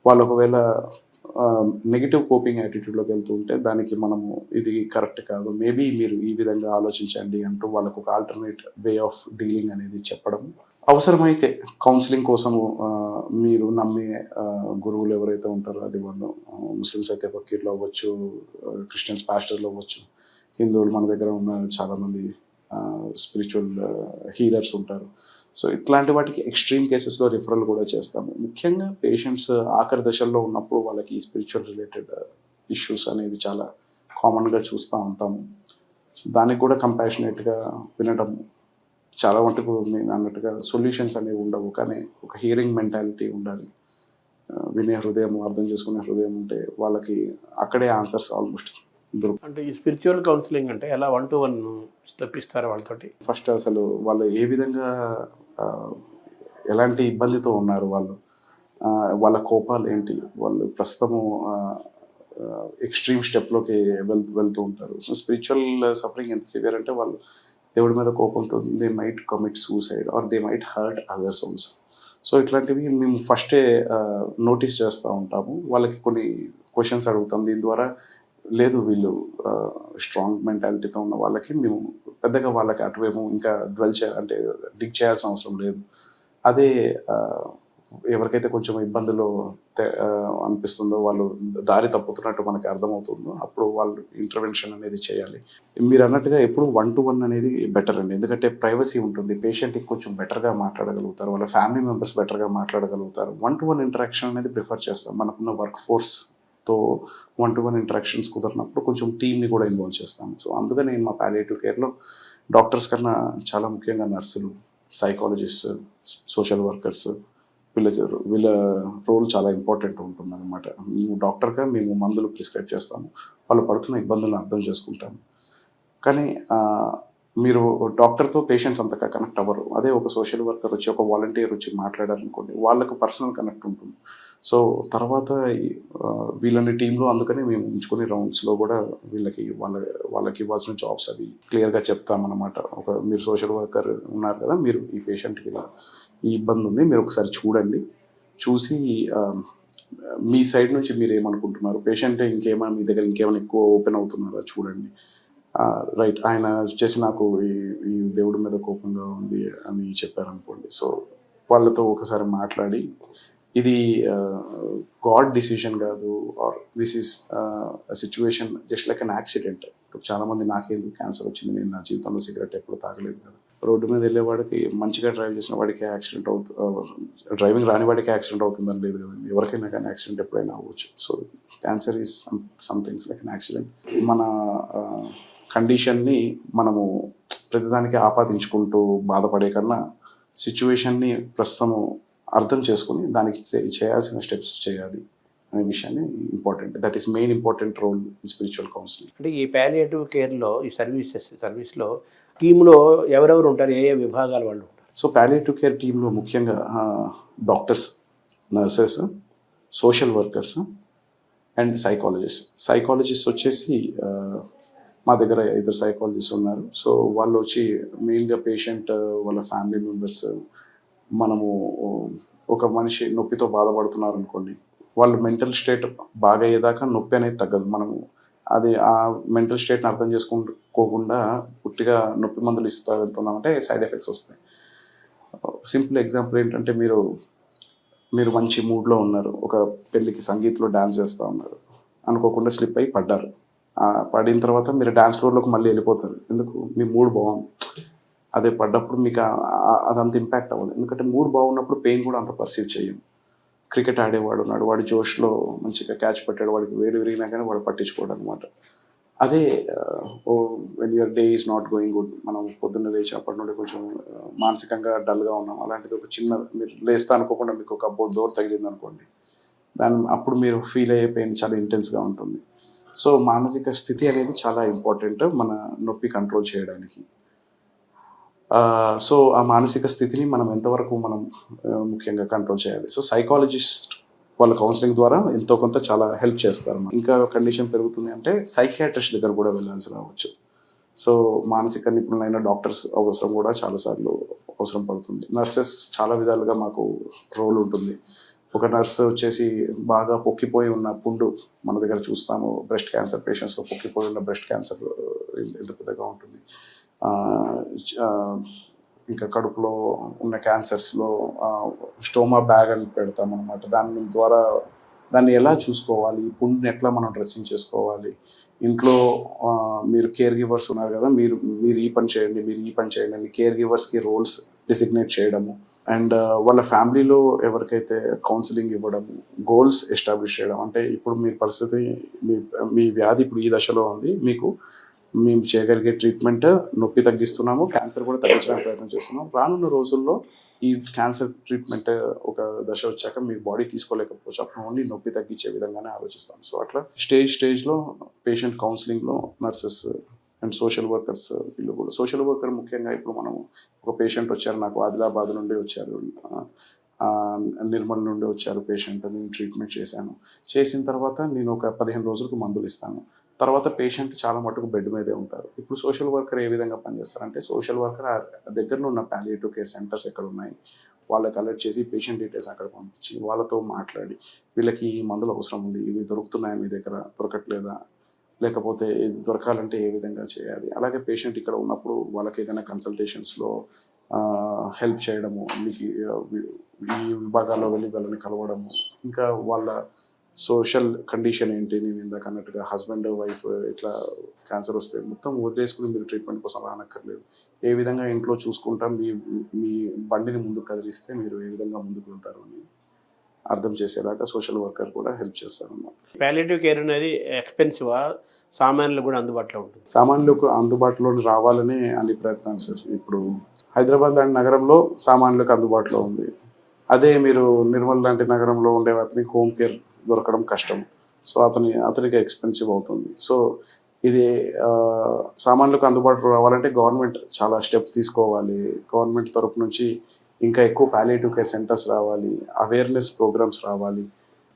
వాళ్ళు ఒకవేళ నెగిటివ్ కోపింగ్ యాటిట్యూడ్లోకి వెళ్తూ ఉంటే దానికి మనము ఇది కరెక్ట్ కాదు, మేబీ మీరు ఈ విధంగా ఆలోచించండి అంటూ వాళ్ళకు ఒక ఆల్టర్నేట్ వే ఆఫ్ డీలింగ్ అనేది చెప్పడం. అవసరమైతే కౌన్సిలింగ్ కోసము మీరు నమ్మే గురువులు ఎవరైతే ఉంటారో, అది వాళ్ళు ముస్లిమ్స్ అయితే ఫకీర్లు అవ్వచ్చు, క్రిస్టియన్స్ పాస్టర్లు అవ్వచ్చు, హిందువులు మన దగ్గర ఉన్న చాలామంది స్పిరిచువల్ హీలర్స్ ఉంటారు. సో ఇట్లాంటి వాటికి ఎక్స్ట్రీమ్ కేసెస్లో రిఫరల్ కూడా చేస్తాము. ముఖ్యంగా పేషెంట్స్ ఆఖరి దశల్లో ఉన్నప్పుడు వాళ్ళకి ఈ స్పిరిచువల్ రిలేటెడ్ ఇష్యూస్ అనేవి చాలా కామన్గా చూస్తూ ఉంటాము. దానికి కూడా కంపాషనేట్గా వినడం, చాలా మటుకు నేను అన్నట్టుగా సొల్యూషన్స్ అనేవి ఉండవు, కానీ ఒక హియరింగ్ మెంటాలిటీ ఉండాలి. వినే హృదయం, అర్థం చేసుకునే హృదయం ఉంటే వాళ్ళకి అక్కడే ఆన్సర్స్ ఆల్మోస్ట్ దొరుకుతాయి. అంటే ఈ స్పిరిచువల్ కౌన్సిలింగ్ అంటే ఎలా 1-to-1 తెప్పిస్తారా వాళ్ళతోటి? ఫస్ట్ అసలు వాళ్ళు ఏ విధంగా ఎలాంటి ఇబ్బందితో ఉన్నారు, వాళ్ళ కోపాలు ఏంటి, వాళ్ళు ప్రస్తుతము ఎక్స్ట్రీమ్ స్టెప్లోకి వెళ్తూ ఉంటారు. సో స్పిరిచువల్ సఫరింగ్ ఎంత సివియర్ అంటే వాళ్ళు దేవుడి మీద కోపంతో they might commit suicide or they might hurt others also. సో ఇట్లాంటివి మేము ఫస్టే నోటీస్ చేస్తూ ఉంటాము. వాళ్ళకి కొన్ని క్వశ్చన్స్ అడుగుతాం. దీని ద్వారా లేదు వీళ్ళు స్ట్రాంగ్ మెంటాలిటీతో ఉన్న వాళ్ళకి మేము పెద్దగా వాళ్ళకి అటువైపు ఇంకా అంటే డిగ్ చేయాల్సిన అవసరం లేదు. అదే ఎవరికైతే కొంచెం ఇబ్బందులు అనిపిస్తుందో, వాళ్ళు దారి తప్పుతున్నట్టు మనకి అర్థమవుతుందో, అప్పుడు వాళ్ళు ఇంటర్వెన్షన్ అనేది చేయాలి. మీరు అన్నట్టుగా ఎప్పుడు 1-to-1 అనేది బెటర్ అండి, ఎందుకంటే ప్రైవసీ ఉంటుంది, పేషెంట్కి కొంచెం బెటర్గా మాట్లాడగలుగుతారు, వాళ్ళ ఫ్యామిలీ మెంబర్స్ బెటర్గా మాట్లాడగలుగుతారు. 1-to-1 ఇంటరాక్షన్ అనేది ప్రిఫర్ చేస్తాం. మనకున్న వర్క్ ఫోర్స్తో 1-to-1 ఇంటరాక్షన్స్ కుదరినప్పుడు కొంచెం టీమ్ని కూడా ఇన్వాల్వ్ చేస్తాం. సో అందుకని నేను మా పాలియేటివ్ కేర్లో డాక్టర్స్ కన్నా చాలా ముఖ్యంగా నర్సులు, సైకాలజిస్ట్, సోషల్ వర్కర్స్, వీళ్ళ రోల్ చాలా ఇంపార్టెంట్ ఉంటుంది అనమాట. మేము డాక్టర్గా మేము మందులు ప్రిస్క్రైబ్ చేస్తాము, వాళ్ళు పడుతున్న ఇబ్బందులను అర్థం చేసుకుంటాము. కానీ మీరు డాక్టర్తో పేషెంట్స్ అంతగా కనెక్ట్ అవ్వరు. అదే ఒక సోషల్ వర్కర్ వచ్చి, ఒక వాలంటీర్ వచ్చి మాట్లాడారనుకోండి, వాళ్ళకు పర్సనల్ కనెక్ట్ ఉంటుంది. సో తర్వాత వీళ్ళని టీంలో అందుకని మేము ఉంచుకునే రౌండ్స్లో కూడా వాళ్ళకి ఇవ్వాల్సిన జాబ్స్ అవి క్లియర్గా చెప్తామన్నమాట. మీరు సోషల్ వర్కర్ ఉన్నారు కదా, మీరు ఈ పేషెంట్కి ఇలా ఈ ఇబ్బంది ఉంది, మీరు ఒకసారి చూడండి, చూసి మీ సైడ్ నుంచి మీరు ఏమనుకుంటున్నారు, పేషెంట్ ఇంకేమైనా మీ దగ్గర ఇంకేమైనా ఎక్కువ ఓపెన్ అవుతున్నారా చూడండి. రైట్, ఆయన వచ్చేసి నాకు ఈ దేవుడి మీద కోపంగా ఉంది అని చెప్పారనుకోండి. సో వాళ్ళతో ఒకసారి మాట్లాడి, ఇది గాడ్ డిసిషన్ కాదు, or this is situation just like an accident. చాలామంది నాకేందుకు క్యాన్సర్ వచ్చింది, నేను నా జీవితంలో సిగరెట్ ఎప్పుడు తాగలేదు కదా. రోడ్డు మీద వెళ్ళేవాడికి, మంచిగా డ్రైవ్ చేసిన వాడికి యాక్సిడెంట్ డ్రైవింగ్ రాని వాడికి యాక్సిడెంట్ అవుతుందని లేదు కదండి, ఎవరికైనా కానీ యాక్సిడెంట్ ఎప్పుడైనా అవ్వచ్చు. So cancer is somethings like an accident. మన కండిషన్ని మనము ప్రతిదానికి ఆపాదించుకుంటూ బాధపడే కన్నా సిచ్యువేషన్ని ప్రస్తుతము అర్థం చేసుకుని దానికి చేయాల్సిన స్టెప్స్ చేయాలి అనే విషయాన్ని important. That is main important role in spiritual counselling. అంటే ఈ పాలియేటివ్ కేర్లో, ఈ సర్వీస్లో టీంలో ఎవరెవరు ఉంటారు, ఏ విభాగాల వాళ్ళు ఉంటారు? సో పాలియేటివ్ కేర్ టీంలో ముఖ్యంగా doctors, nurses, social workers and psychologist వచ్చేసి మా దగ్గర 2 సైకాలజిస్ట్ ఉన్నారు. సో వాళ్ళు వచ్చి మెయిన్గా పేషెంట్ వాళ్ళ ఫ్యామిలీ మెంబర్స్, మనము ఒక మనిషి నొప్పితో బాధపడుతున్నారు అనుకోండి, వాళ్ళు మెంటల్ స్టేట్ బాగా అయ్యేదాకా నొప్పి అనేది తగ్గదు. మనము అది ఆ మెంటల్ స్టేట్ని అర్థం చేసుకోకుండా పుట్టిగా నొప్పి మందులు ఇస్తూ వెళ్తున్నామంటే సైడ్ ఎఫెక్ట్స్ వస్తాయి. సింపుల్ ఎగ్జాంపుల్ ఏంటంటే, మీరు మంచి మూడ్లో ఉన్నారు, ఒక పెళ్ళికి సంగీత్లో డ్యాన్స్ చేస్తూ ఉన్నారు, అనుకోకుండా స్లిప్ అయి పడ్డారు. పడిన తర్వాత మీరు డ్యాన్స్ ఫ్లోర్లోకి మళ్ళీ వెళ్ళిపోతారు, ఎందుకు? మీ మూడ్ బాగుంది. అదే పడ్డప్పుడు మీకు అదంత ఇంపాక్ట్ అవ్వదు. ఎందుకంటే మూడ్ బాగున్నప్పుడు పెయిన్ కూడా అంత పర్సీవ్ చేయం. క్రికెట్ ఆడేవాడు ఉన్నాడు, వాడి జోష్లో మంచిగా క్యాచ్ పెట్టాడు, వాడికి వేడి విరిగినా కానీ వాడు పట్టించుకోవడం అనమాట. అదే when your day is not going good, మనం పొద్దున్న లేచినప్పటి నుండి కొంచెం మానసికంగా డల్గా ఉన్నాం, అలాంటిది ఒక చిన్న మీరు లేస్తా అనుకోకుండా మీకు ఒక డోర్ తగిలింది అనుకోండి, అప్పుడు మీరు ఫీల్ అయ్యే పెయిన్ చాలా ఇంటెన్స్గా ఉంటుంది. సో మానసిక స్థితి అనేది చాలా ఇంపార్టెంట్ మన నొప్పి కంట్రోల్ చేయడానికి. సో ఆ మానసిక స్థితిని మనం ఎంతవరకు మనం ముఖ్యంగా కంట్రోల్ చేయాలి. సో సైకాలజిస్ట్ వాళ్ళ కౌన్సిలింగ్ ద్వారా ఎంతో కొంత చాలా హెల్ప్ చేస్తారు. ఇంకా కండిషన్ పెరుగుతుంది అంటే సైకియాట్రిస్ట్ దగ్గర కూడా వెళ్ళాల్సి రావచ్చు. సో మానసిక నిపుణులైన డాక్టర్స్ అవసరం కూడా చాలాసార్లు అవసరం పడుతుంది. నర్సెస్ చాలా విధాలుగా మాకు రోల్ ఉంటుంది. ఒక నర్స్ వచ్చేసి బాగా పొక్కిపోయి ఉన్న పుండు మన దగ్గర చూస్తాము, బ్రెస్ట్ క్యాన్సర్ పేషెంట్స్లో పొక్కిపోయి ఉన్న బ్రెస్ట్ క్యాన్సర్ ఎంత పెద్దగా ఉంటుంది. ఇంకా కడుపులో ఉన్న క్యాన్సర్స్లో స్టోమా బ్యాగ్ అని పెడతాం అనమాట. దాని ద్వారా దాన్ని ఎలా చూసుకోవాలి, పుండుని ఎట్లా మనం డ్రెస్సింగ్ చేసుకోవాలి, ఇంట్లో మీరు కేర్ గివర్స్ ఉన్నారు కదా, మీరు ఈ పని చేయండి, మీరు ఈ పని చేయండి అని కేర్ గివర్స్కి రోల్స్ డిసిగ్నేట్ చేయడము, అండ్ వాళ్ళ ఫ్యామిలీలో ఎవరికైతే కౌన్సిలింగ్ ఇవ్వడము, గోల్స్ ఎస్టాబ్లిష్ చేయడం. అంటే ఇప్పుడు మీ పరిస్థితి, మీ వ్యాధి ఇప్పుడు ఈ దశలో ఉంది, మీకు మేము చేయగలిగే ట్రీట్మెంట్ నొప్పి తగ్గిస్తున్నాము, క్యాన్సర్ కూడా తగ్గించడానికి ప్రయత్నం చేస్తున్నాం. రానున్న రోజుల్లో ఈ క్యాన్సర్ ట్రీట్మెంట్ ఒక దశ వచ్చాక మీ బాడీ తీసుకోలేకపోవచ్చు, అప్పుడు ఓన్లీ నొప్పి తగ్గించే విధంగానే ఆలోచిస్తాం. సో అట్లా స్టేజ్లో పేషెంట్ కౌన్సిలింగ్లో నర్సెస్ అండ్ సోషల్ వర్కర్స్ వీళ్ళు కూడా. సోషల్ వర్కర్ ముఖ్యంగా ఇప్పుడు మనము ఒక పేషెంట్ వచ్చారు, నాకు ఆదిలాబాద్ నుండి వచ్చారు, నిర్మల్ నుండి వచ్చారు పేషెంట్, నేను ట్రీట్మెంట్ చేసిన తర్వాత నేను ఒక 15 రోజులకు మందులు ఇస్తాను. తర్వాత పేషెంట్ చాలా మటుకు బెడ్ మీదే ఉంటారు. ఇప్పుడు సోషల్ వర్కర్ ఏ విధంగా పనిచేస్తారంటే, సోషల్ వర్కర్ దగ్గరలో ఉన్న పాలియేటివ్ కేర్ సెంటర్స్ ఎక్కడ ఉన్నాయి వాళ్ళకి అలర్ట్ చేసి పేషెంట్ డీటెయిల్స్ అక్కడ పంపించి వాళ్ళతో మాట్లాడి, వీళ్ళకి ఈ మందులు అవసరం ఉంది, ఇవి దొరుకుతున్నాయా మీ దగ్గర, దొరకట్లేదా, లేకపోతే దొరకాలంటే ఏ విధంగా చేయాలి. అలాగే పేషెంట్ ఇక్కడ ఉన్నప్పుడు వాళ్ళకి ఏదైనా కన్సల్టేషన్స్లో హెల్ప్ చేయడము, మీకు ఈ విభాగాల్లో వెళ్ళి వాళ్ళని కలవడము, ఇంకా వాళ్ళ సోషల్ కండిషన్ ఏంటి, నేను ఇందాక అన్నట్టుగా హస్బెండ్ వైఫ్ ఇట్లా క్యాన్సర్ వస్తే మొత్తం వదిలేసుకుని మీరు ట్రీట్మెంట్ కోసం రానక్కర్లేదు, ఏ విధంగా ఇంట్లో చూసుకుంటాం, మీ బండిని ముందుకు కదిలిస్తే మీరు ఏ విధంగా ముందుకు వెళ్తారు అని అర్థం చేసేలాగా సోషల్ వర్కర్ కూడా హెల్ప్ చేస్తారు అన్నమాట. పాలియేటివ్ కేర్ అనేది ఎక్స్పెన్సివా, సామాన్యులకు కూడా అందుబాటులో ఉంటుంది? సామాన్యులకు అందుబాటులో రావాలని అన్ని ప్రయత్నాలు సార్. ఇప్పుడు హైదరాబాద్ లాంటి నగరంలో సామాన్యులకు అందుబాటులో ఉంది. అదే మీరు నిర్మల్ లాంటి నగరంలో ఉండే అతనికి హోమ్ కేర్ దొరకడం కష్టం. సో అతనికి ఎక్స్పెన్సివ్ అవుతుంది. సో ఇది సామాన్యులకు అందుబాటులో రావాలంటే గవర్నమెంట్ చాలా స్టెప్స్ తీసుకోవాలి. గవర్నమెంట్ తరపు నుంచి ఇంకా ఎక్కువ పాలియేటివ్ కేర్ సెంటర్స్ రావాలి, అవేర్నెస్ ప్రోగ్రామ్స్ రావాలి.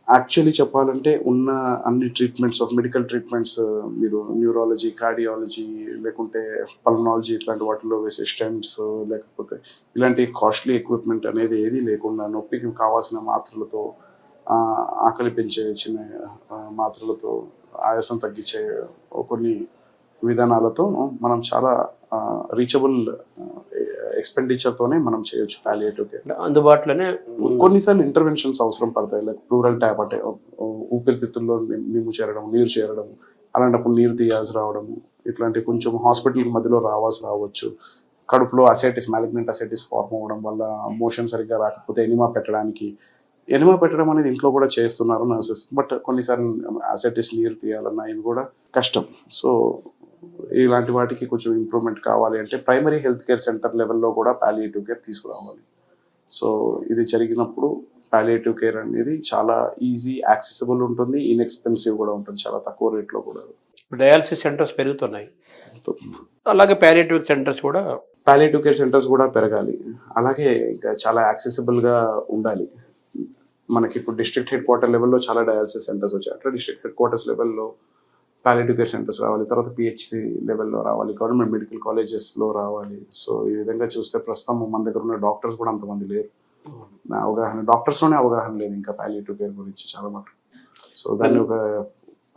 యాక్చువల్లీ చెప్పాలంటే ఉన్న అన్ని ట్రీట్మెంట్స్ ఆఫ్ మెడికల్ ట్రీట్మెంట్స్, మీరు న్యూరాలజీ, కార్డియాలజీ, లేకుంటే పల్మనాలజీ ఇట్లాంటి వాటిలో వేసే స్టెంట్స్, లేకపోతే ఇలాంటి కాస్ట్లీ ఎక్విప్మెంట్ అనేది ఏది లేకుండా నొప్పికి కావాల్సిన మాత్రలతో, ఆకలి పెంచే చిన్న మాత్రలతో, ఆయాసం తగ్గించే కొన్ని విధానాలతో మనం చాలా రీచబుల్ ఎక్స్పెండిచర్తోనే మనం చేయొచ్చు పాలియేటివ్ కేర్. అందుబాటులోనే కొన్నిసార్లు ఇంటర్వెన్షన్స్ అవసరం పడతాయి, లైక్ ప్లూరల్ ట్యాప్, అంటే ఊపిరితిత్తుల్లో నీరు చేరడం, అలాంటప్పుడు నీరు తీయాల్సి రావడము, ఇట్లాంటి కొంచెం హాస్పిటల్ మధ్యలో రావచ్చు. కడుపులో మ్యాలిగ్నెంట్ అసైటిస్ ఫార్మ్ అవ్వడం వల్ల మోషన్ సరిగ్గా రాకపోతే ఎనిమా పెట్టడం అనేది ఇంట్లో కూడా చేస్తున్నారు నర్సెస్, బట్ కొన్నిసార్లు అసైటిస్ నీరు తీయాలన్నా ఇవి కూడా కష్టం. సో ఇలాంటి వాటికి కొంచెం ఇంప్రూవ్మెంట్ కావాలి అంటే ప్రైమరీ హెల్త్ కేర్ సెంటర్ లెవెల్లో కూడా పాలియేటివ్ కేర్ తీసుకురావాలి. సో ఇది జరిగినప్పుడు పాలియేటివ్ కేర్ అనేది చాలా ఈజీ, యాక్సెసిబుల్ ఉంటుంది, ఇన్ఎక్స్పెన్సివ్ కూడా ఉంటుంది, చాలా తక్కువ రేట్లో కూడా. డయాలసిస్ సెంటర్స్ పెరుగుతున్నాయి, అలాగే పాలియేటివ్ కేర్ సెంటర్స్ కూడా పెరగాలి. అలాగే ఇంకా చాలా యాక్సెసిబుల్గా ఉండాలి. మనకి ఇప్పుడు డిస్ట్రిక్ట్ హెడ్ క్వార్టర్ లెవెల్లో చాలా డయాలసిస్ సెంటర్స్ వచ్చాయి, అట్లా డిస్ట్రిక్ట్ హెడ్ క్వార్టర్స్ లెవెల్లో పాలియేటివ్ కేర్ సెంటర్స్ రావాలి, తర్వాత పిహెచ్సి లెవెల్లో రావాలి, గవర్నమెంట్ మెడికల్ కాలేజెస్లో రావాలి. సో ఈ విధంగా చూస్తే ప్రస్తుతం మన దగ్గర ఉన్న డాక్టర్స్ కూడా అంతమంది లేరు, డాక్టర్స్లోనే అవగాహన లేదు ఇంకా పాలియేటివ్ కేర్ గురించి చాలా మటుకు. సో దాన్ని ఒక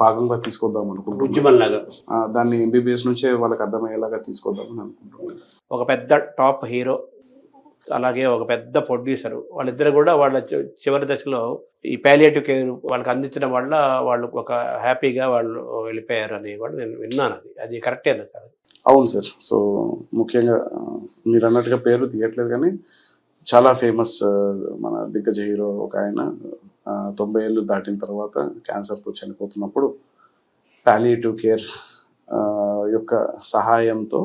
భాగంగా తీసుకొద్దాం అనుకుంటున్నాను, దాన్ని ఎంబీబీఎస్ నుంచే వాళ్ళకి అర్థమయ్యేలాగా తీసుకొద్దామని అనుకుంటున్నాను. ఒక పెద్ద టాప్ హీరో, అలాగే ఒక పెద్ద ప్రొడ్యూసర్, వాళ్ళిద్దరు కూడా వాళ్ళ చివరి దశలో ఈ పాలియేటివ్ కేర్ వాళ్ళకి అందించడం వల్ల వాళ్ళు ఒక హ్యాపీగా వాళ్ళు వెళ్ళిపోయారు అని కూడా నేను విన్నాను. అది కరెక్టేనా సార్? అవును సార్. సో ముఖ్యంగా మీరు అన్నట్టుగా పేర్లు తీయట్లేదు కానీ చాలా ఫేమస్ మన దిగ్గజ హీరో ఒక ఆయన 90 ఏళ్ళు దాటిన తర్వాత క్యాన్సర్తో చనిపోతున్నప్పుడు పాలియేటివ్ కేర్ యొక్క సహాయంతో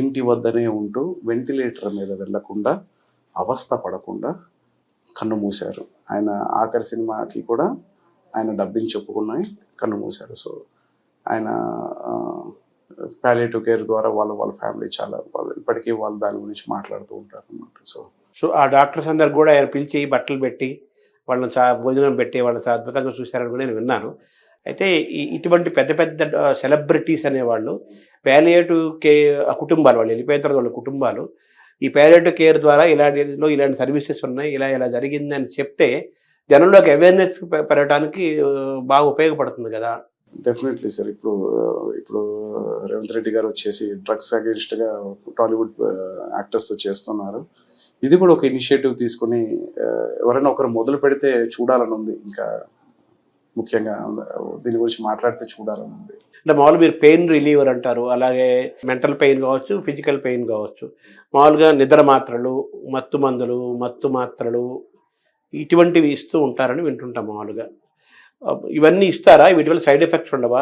ఇంటి వద్దనే ఉంటూ వెంటిలేటర్ మీద వెళ్ళకుండా అవస్థ పడకుండా కన్ను మూశారు. ఆయన ఆఖరి సినిమాకి కూడా ఆయన డబ్బింగ్ చెప్పుకున్నాయి కన్ను మూశారు. సో ఆయన పాలియేటివ్ కేర్ ద్వారా వాళ్ళ ఫ్యామిలీ చాలా వాళ్ళు ఇప్పటికీ వాళ్ళు దాని గురించి మాట్లాడుతూ ఉంటారు అన్నమాట. సో ఆ డాక్టర్స్ అందరు కూడా ఆయన పిలిచి బట్టలు పెట్టి వాళ్ళని భోజనం పెట్టి వాళ్ళని చాలా అద్భుతంగా చూశారని కూడా నేను విన్నాను. అయితే ఇటువంటి పెద్ద పెద్ద సెలబ్రిటీస్ అనేవాళ్ళు పాలియేటివ్ కుటుంబాలు వాళ్ళు వెళ్ళిపోయిన తర్వాత వాళ్ళ కుటుంబాలు ఈ పాలియేటివ్ కేర్ ద్వారా ఇలాంటి సర్వీసెస్ ఉన్నాయి, ఇలా జరిగిందని చెప్తే జనంలోకి అవేర్నెస్ పెరగడానికి బాగా ఉపయోగపడుతుంది కదా. Definitely sir. ఇప్పుడు రేవంత్ రెడ్డి గారు వచ్చేసి డ్రగ్స్ అగేన్స్ట్గా టాలీవుడ్ యాక్టర్స్తో చేస్తున్నారు. ఇది కూడా ఒక ఇనిషియేటివ్ తీసుకుని ఎవరైనా ఒకరు మొదలు పెడితే చూడాలని ఉంది. ఇంకా ముఖ్యంగా దీని గురించి మాట్లాడితే చూడాలని ఉంది. అంటే మామూలుగా మీరు పెయిన్ రిలీవర్ అంటారు, అలాగే మెంటల్ పెయిన్ కావచ్చు, ఫిజికల్ పెయిన్ కావచ్చు, మామూలుగా నిద్ర మాత్రలు, మత్తు మాత్రలు ఇటువంటివి ఇస్తూ ఉంటారని వింటుంటాం మామూలుగా. ఇవన్నీ ఇస్తారా? వీటి వల్ల సైడ్ ఎఫెక్ట్స్ ఉండవా?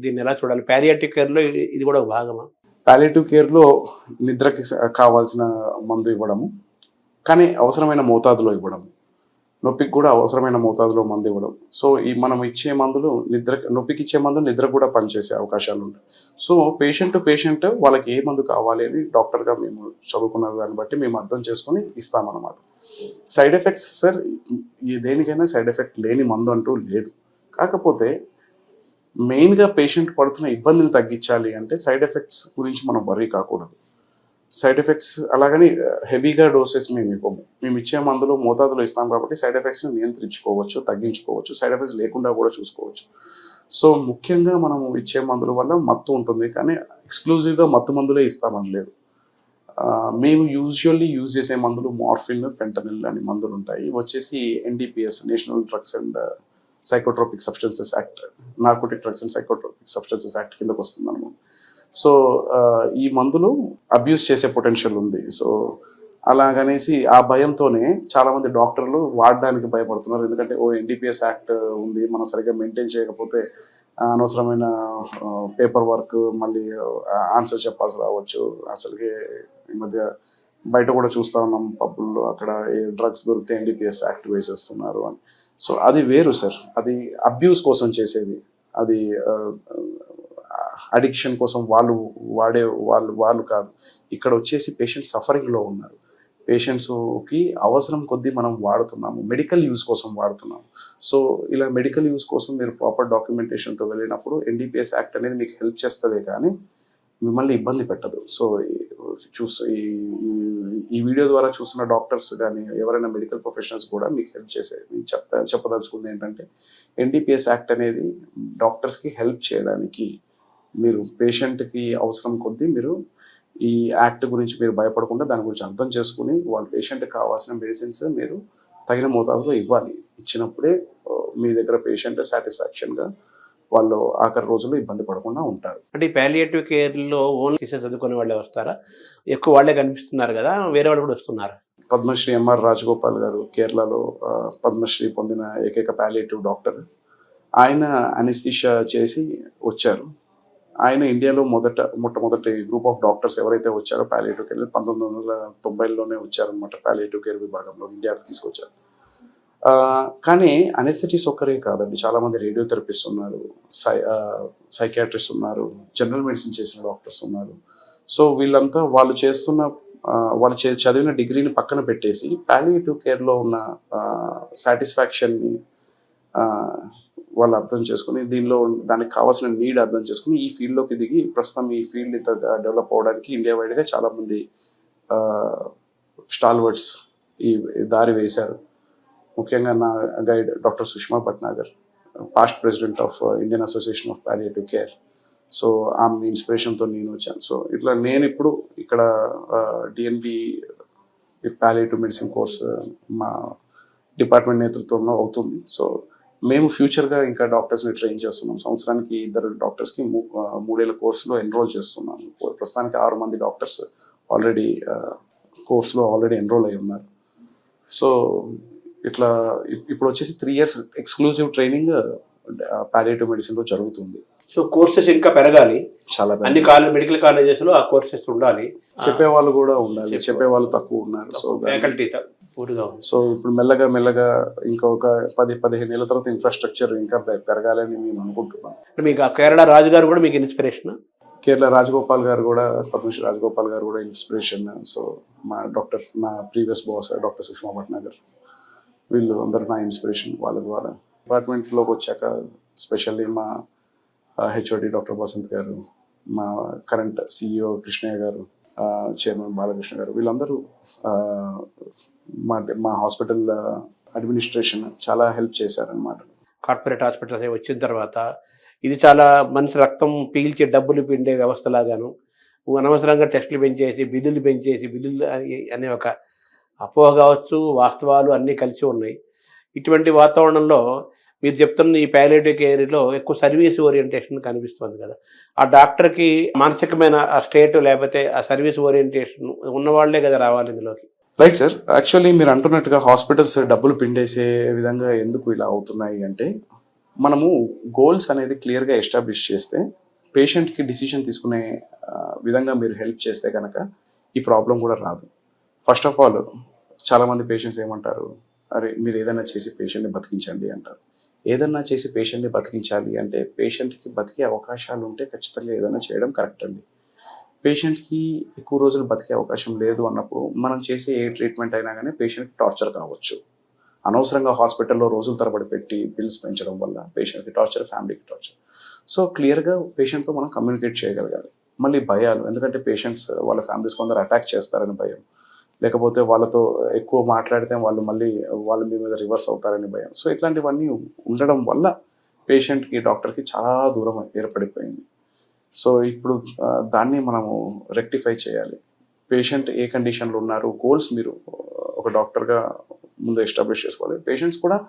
దీన్ని ఎలా చూడాలి? పాలియేటివ్ కేర్లో ఇది కూడా ఒక భాగమా? పాలియేటివ్ కేర్లో నిద్రకి కావాల్సిన మందు ఇవ్వడము, కానీ అవసరమైన మోతాదులో ఇవ్వడం, నొప్పికి కూడా అవసరమైన మోతాదులో మందు ఇవ్వడం. సో మనం ఇచ్చే మందులు నొప్పికి ఇచ్చే మందులు నిద్ర కూడా పనిచేసే అవకాశాలు ఉంటాయి. సో పేషెంట్ టు పేషెంట్ వాళ్ళకి ఏ మందు కావాలి అని డాక్టర్గా మేము చదువుకున్న దాన్ని బట్టి మేము అర్థం చేసుకొని ఇస్తామన్నమాట. సైడ్ ఎఫెక్ట్స్ సార్, దేనికైనా సైడ్ ఎఫెక్ట్ లేని మందు అంటూ లేదు. కాకపోతే మెయిన్గా పేషెంట్ పడుతున్న ఇబ్బందిని తగ్గించాలి అంటే సైడ్ ఎఫెక్ట్స్ గురించి మనం వర్రీ కాకూడదు. సైడ్ ఎఫెక్ట్స్ అలాగని హెవీగా డోసెస్ మేము ఇవ్వము. మేము ఇచ్చే మందులు మోతాదులో ఇస్తాం కాబట్టి సైడ్ ఎఫెక్ట్స్ని నియంత్రించుకోవచ్చు, తగ్గించుకోవచ్చు, సైడ్ ఎఫెక్ట్స్ లేకుండా కూడా చూసుకోవచ్చు. సో ముఖ్యంగా మనము ఇచ్చే మందుల వల్ల మత్తు ఉంటుంది, కానీ ఎక్స్క్లూజివ్గా మత్తు మందులే ఇస్తామని లేదు. మేము యూజువల్లీ యూజ్ చేసే మందులు మార్ఫిన్, ఫెంటనిల్ అని మందులు ఉంటాయి. వచ్చేసి NDPS, national drugs and psychotropic substances act, narcotic drugs and psychotropic substances act కిందకు వస్తుంది అనమాట. సో ఈ మందులు అబ్యూస్ చేసే పొటెన్షియల్ ఉంది. సో అలాగనేసి ఆ భయంతోనే చాలామంది డాక్టర్లు వాడడానికి భయపడుతున్నారు. ఎందుకంటే ఎన్డీపీఎస్ యాక్ట్ ఉంది, మనం సరిగ్గా మెయింటైన్ చేయకపోతే అనవసరమైన పేపర్ వర్క్, మళ్ళీ ఆన్సర్ చెప్పాల్సి రావచ్చు. అసలుకి ఈ మధ్య బయట కూడా చూస్తూ ఉన్నాం, పబ్బుల్లో అక్కడ ఏ డ్రగ్స్ దొరికితే ఎన్డీపీఎస్ యాక్ట్ వేసేస్తున్నారు అని. సో అది వేరు సార్, అది అబ్యూస్ కోసం చేసేది, అది అడిక్షన్ కోసం వాళ్ళు కాదు. ఇక్కడ వచ్చేసి పేషెంట్స్ సఫరింగ్లో ఉన్నారు. పేషెంట్స్కి అవసరం కొద్దీ మనం వాడుతున్నాము, మెడికల్ యూజ్ కోసం వాడుతున్నాము. సో ఇలా మెడికల్ యూజ్ కోసం మీరు ప్రాపర్ డాక్యుమెంటేషన్తో వెళ్ళినప్పుడు ఎన్డీపీఎస్ యాక్ట్ అనేది మీకు హెల్ప్ చేస్తుంది, కానీ మిమ్మల్ని ఇబ్బంది పెట్టదు. సో ఈ వీడియో ద్వారా చూస్తున్న డాక్టర్స్ కానీ ఎవరైనా మెడికల్ ప్రొఫెషనల్స్ కూడా మీకు హెల్ప్ చెప్పదలుచుకుంది ఏంటంటే, ఎన్డీపీఎస్ యాక్ట్ అనేది డాక్టర్స్కి హెల్ప్ చేయడానికి, మీరు పేషెంట్కి అవసరం కొద్దీ మీరు ఈ యాక్ట్ గురించి మీరు భయపడకుండా దాని గురించి అర్థం చేసుకుని వాళ్ళ పేషెంట్కి కావాల్సిన మెడిసిన్స్ మీరు తగిన మోతాదులో ఇవ్వాలి. ఇచ్చినప్పుడే మీ దగ్గర పేషెంట్ సాటిస్ఫాక్షన్గా వాళ్ళు ఆఖరి రోజుల్లో ఇబ్బంది పడకుండా ఉంటారు. అంటే ఈ పాలియేటివ్ కేర్లో ఓన్లీ చదువుకునే వాళ్ళే వస్తారా? ఎక్కువ వాళ్ళే కనిపిస్తున్నారు కదా, వేరే వాళ్ళు కూడా వస్తున్నారు? పద్మశ్రీ ఎంఆర్ రాజగోపాల్ గారు కేరళలో పద్మశ్రీ పొందిన ఏకైక పాలియేటివ్ డాక్టర్. ఆయన అనెస్థీషియా చేసి వచ్చారు. ఆయన ఇండియాలో మొట్టమొదటి గ్రూప్ ఆఫ్ డాక్టర్స్ ఎవరైతే వచ్చారో పాలియేటివ్ కేర్ 1990లోనే వచ్చారనమాట. పాలియేటివ్ కేర్ విభాగంలో ఇండియాకి తీసుకొచ్చారు. కానీ అనెస్థెటిస్ట్ ఒక్కరే కాదండి, చాలామంది రేడియోథెరపిస్ట్ ఉన్నారు, సైకియాట్రిస్ట్ ఉన్నారు, జనరల్ మెడిసిన్ చేసిన డాక్టర్స్ ఉన్నారు. సో వీళ్ళంతా వాళ్ళు చదివిన డిగ్రీని పక్కన పెట్టేసి పాలియేటివ్ కేర్లో ఉన్న సాటిస్ఫాక్షన్ని వాళ్ళు అర్థం చేసుకుని, దానికి కావాల్సిన నీడ్ అర్థం చేసుకుని ఈ ఫీల్డ్లోకి దిగి ప్రస్తుతం ఈ ఫీల్డ్ ఇంత డెవలప్ అవ్వడానికి ఇండియా వైడ్గా చాలామంది స్టాల్వర్డ్స్ ఈ దారి వేశారు. ముఖ్యంగా నా guide doctor Sushma Bhatnagar, past president of Indian association of palliative care. So ఆమె ఇన్స్పిరేషన్తో నేను వచ్చాను. సో ఇట్లా నేను ఇప్పుడు ఇక్కడ డిఎన్బి పాలియేటివ్ మెడిసిన్ కోర్స్ మా డిపార్ట్మెంట్ నేతృత్వంలో అవుతుంది. సో మేము ఫ్యూచర్గా ఇంకా డాక్టర్స్ని ట్రైన్ చేస్తున్నాం. సంవత్సరానికి 2 డాక్టర్స్కి 3 ఏళ్ళ కోర్సులో ఎన్రోల్ చేస్తున్నాము. ప్రస్తుతానికి 6 మంది డాక్టర్స్ ఆల్రెడీ కోర్సులో ఎన్రోల్ అయి ఉన్నారు. సో ఇట్లా ఇప్పుడు వచ్చేసి 3 years ఎక్స్క్లూజివ్ ట్రైనింగ్ పాలియేటివ్ మెడిసిన్లో జరుగుతుంది. సో కోర్సెస్ ఇంకా పెరగాలి. చాలా అన్ని మెడికల్ కాలేజెస్లో ఆ కోర్సెస్ ఉండాలి. చెప్పేవాళ్ళు కూడా ఉండాలి. చెప్పేవాళ్ళు తక్కువ ఉన్నారు. సో ఫ్యాకల్టీ సో ఇప్పుడు మెల్లగా ఇంకొక 10-15 ఏళ్ళ తర్వాత ఇన్ఫ్రాస్ట్రక్చర్ ఇంకా పెరగాలని మేము అనుకుంటున్నాం. మీకు ఆ కేరళ రాజు గారు కూడా మీకు ఇన్స్పిరేషన్? కేరళ రాజగోపాల్ గారు కూడా, పద్మశ్రీ రాజగోపాల్ గారు కూడా ఇన్స్పిరేషన్. సో నా previous boss doctor Sushma Bhatnagar, వీళ్ళు అందరూ నా ఇన్స్పిరేషన్. వాళ్ళ ద్వారా డిపార్ట్మెంట్లోకి వచ్చాక స్పెషల్లీ మా హెచ్ఓడి డాక్టర్ వసంత్ గారు, మా కరెంట్ సిఇఓ కృష్ణయ్య గారు, చైర్మన్ బాలకృష్ణ గారు, వీళ్ళందరూ మా హాస్పిటల్ అడ్మినిస్ట్రేషన్ చాలా హెల్ప్ చేశారనమాట. కార్పొరేట్ హాస్పిటల్స్ వచ్చిన తర్వాత ఇది చాలా మనిషి రక్తం పీల్చి డబ్బులు పిండే వ్యవస్థ లాగాను, అనవసరంగా టెస్టులు పెంచేసి బిల్లులు అనే ఒక అపోహ కావచ్చు, వాస్తవాలు అన్నీ కలిసి ఉన్నాయి. ఇటువంటి వాతావరణంలో మీరు చెప్తున్న ఈ ప్యాలియేటివ్ కేర్లో ఎక్కువ సర్వీస్ ఓరియంటేషన్ కనిపిస్తుంది కదా. ఆ డాక్టర్కి మానసికమైన ఆ స్టేట్ లేకపోతే ఆ సర్వీస్ ఓరియంటేషన్ ఉన్నవాళ్లే కదా రావాలి ఇందులోకి. Right sir. యాక్చువల్లీ మీరు అంటున్నట్టుగా హాస్పిటల్స్ డబ్బులు పిండేసే విధంగా ఎందుకు ఇలా అవుతున్నాయి అంటే, మనము గోల్స్ అనేది క్లియర్గా ఎస్టాబ్లిష్ చేస్తే పేషెంట్కి డిసిషన్ తీసుకునే విధంగా మీరు హెల్ప్ చేస్తే కనుక ఈ ప్రాబ్లం కూడా రాదు. ఫస్ట్ ఆఫ్ ఆల్ చాలామంది పేషెంట్స్ ఏమంటారు, అరే మీరు ఏదైనా చేసి పేషెంట్ని బతికించండి అంటారు. ఏదన్నా చేసి పేషెంట్ని బతికించాలి అంటే పేషెంట్కి బతికే అవకాశాలు ఉంటే ఖచ్చితంగా ఏదైనా చేయడం కరెక్ట్ అండి. పేషెంట్కి ఎక్కువ రోజులు బతికే అవకాశం లేదు అన్నప్పుడు మనం చేసే ఏ ట్రీట్మెంట్ అయినా కానీ పేషెంట్కి టార్చర్ కావచ్చు. అనవసరంగా హాస్పిటల్లో రోజుల తరబడి పెట్టి బిల్స్ పెంచడం వల్ల పేషెంట్కి టార్చర్, ఫ్యామిలీకి టార్చర్. సో క్లియర్గా పేషెంట్తో మనం కమ్యూనికేట్ చేయగలగాలి. మళ్ళీ భయాలు, ఎందుకంటే పేషెంట్స్ వాళ్ళ ఫ్యామిలీస్ కొందరు అటాక్ చేస్తారని భయం, లేకపోతే వాళ్ళతో ఎక్కువ మాట్లాడితే వాళ్ళు మళ్ళీ వాళ్ళ మీద రివర్స్ అవుతారని భయం. సో ఇట్లాంటివన్నీ ఉండడం వల్ల పేషెంట్కి డాక్టర్కి చాలా దూరం ఏర్పడిపోయింది. సో ఇప్పుడు దాన్ని మనము రెక్టిఫై చేయాలి. పేషెంట్ ఏ కండిషన్లో ఉన్నారు, గోల్స్ మీరు ఒక డాక్టర్గా ముందు ఎస్టాబ్లిష్ చేసుకోవాలి. పేషెంట్స్ కూడా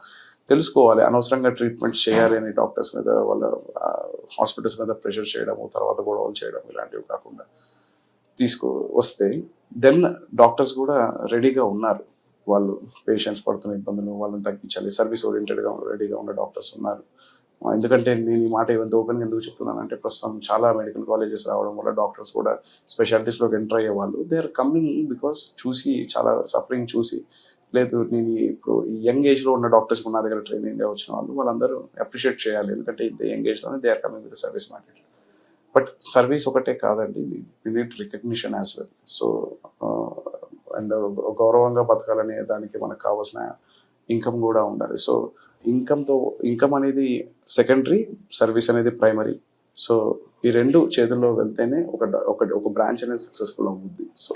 తెలుసుకోవాలి అనవసరంగా ట్రీట్మెంట్ చేయాలి అని డాక్టర్స్ మీద, వాళ్ళ హాస్పిటల్స్ మీద ప్రెషర్ చేయడము, తర్వాత గొడవలు చేయడం ఇలాంటివి కాకుండా వస్తే దెన్ డాక్టర్స్ కూడా రెడీగా ఉన్నారు. వాళ్ళు పేషెంట్స్ పడుతున్న ఇబ్బందులు వాళ్ళని తగ్గించాలి, సర్వీస్ ఓరియంటెడ్గా రెడీగా ఉన్న డాక్టర్స్ ఉన్నారు. ఎందుకంటే నేను ఈ మాట ఎంత ఓపెన్గా ఎందుకు చెప్తున్నానంటే, ప్రస్తుతం చాలా మెడికల్ కాలేజెస్ రావడం వల్ల డాక్టర్స్ కూడా స్పెషాలిటీస్లోకి ఎంటర్ అయ్యే వాళ్ళు దే ఆర్ కమింగ్ బికాస్ చూసి, చాలా సఫరింగ్ చూసి, లేదు నేను ఇప్పుడు ఈ యంగ్ ఏజ్లో ఉన్న డాక్టర్స్ నా దగ్గర ట్రైనింగ్గా వచ్చిన వాళ్ళందరూ అప్రిషియేట్ చేయాలి. ఎందుకంటే ఇంత యంగ్ ఏజ్లోనే they are coming with service minded. But service ఒకటే కాదండి, we need recognition as well. So and గౌరవంగా బతకాలనే దానికి మనకు కావాల్సిన ఇన్కమ్ కూడా ఉండాలి. సో ఇన్కమ్ అనేది సెకండరీ, సర్వీస్ అనేది ప్రైమరీ. సో ఈ రెండు చేతుల్లో వెళ్తేనే ఒక బ్రాంచ్ అనేది సక్సెస్ఫుల్ అవుతుంది. సో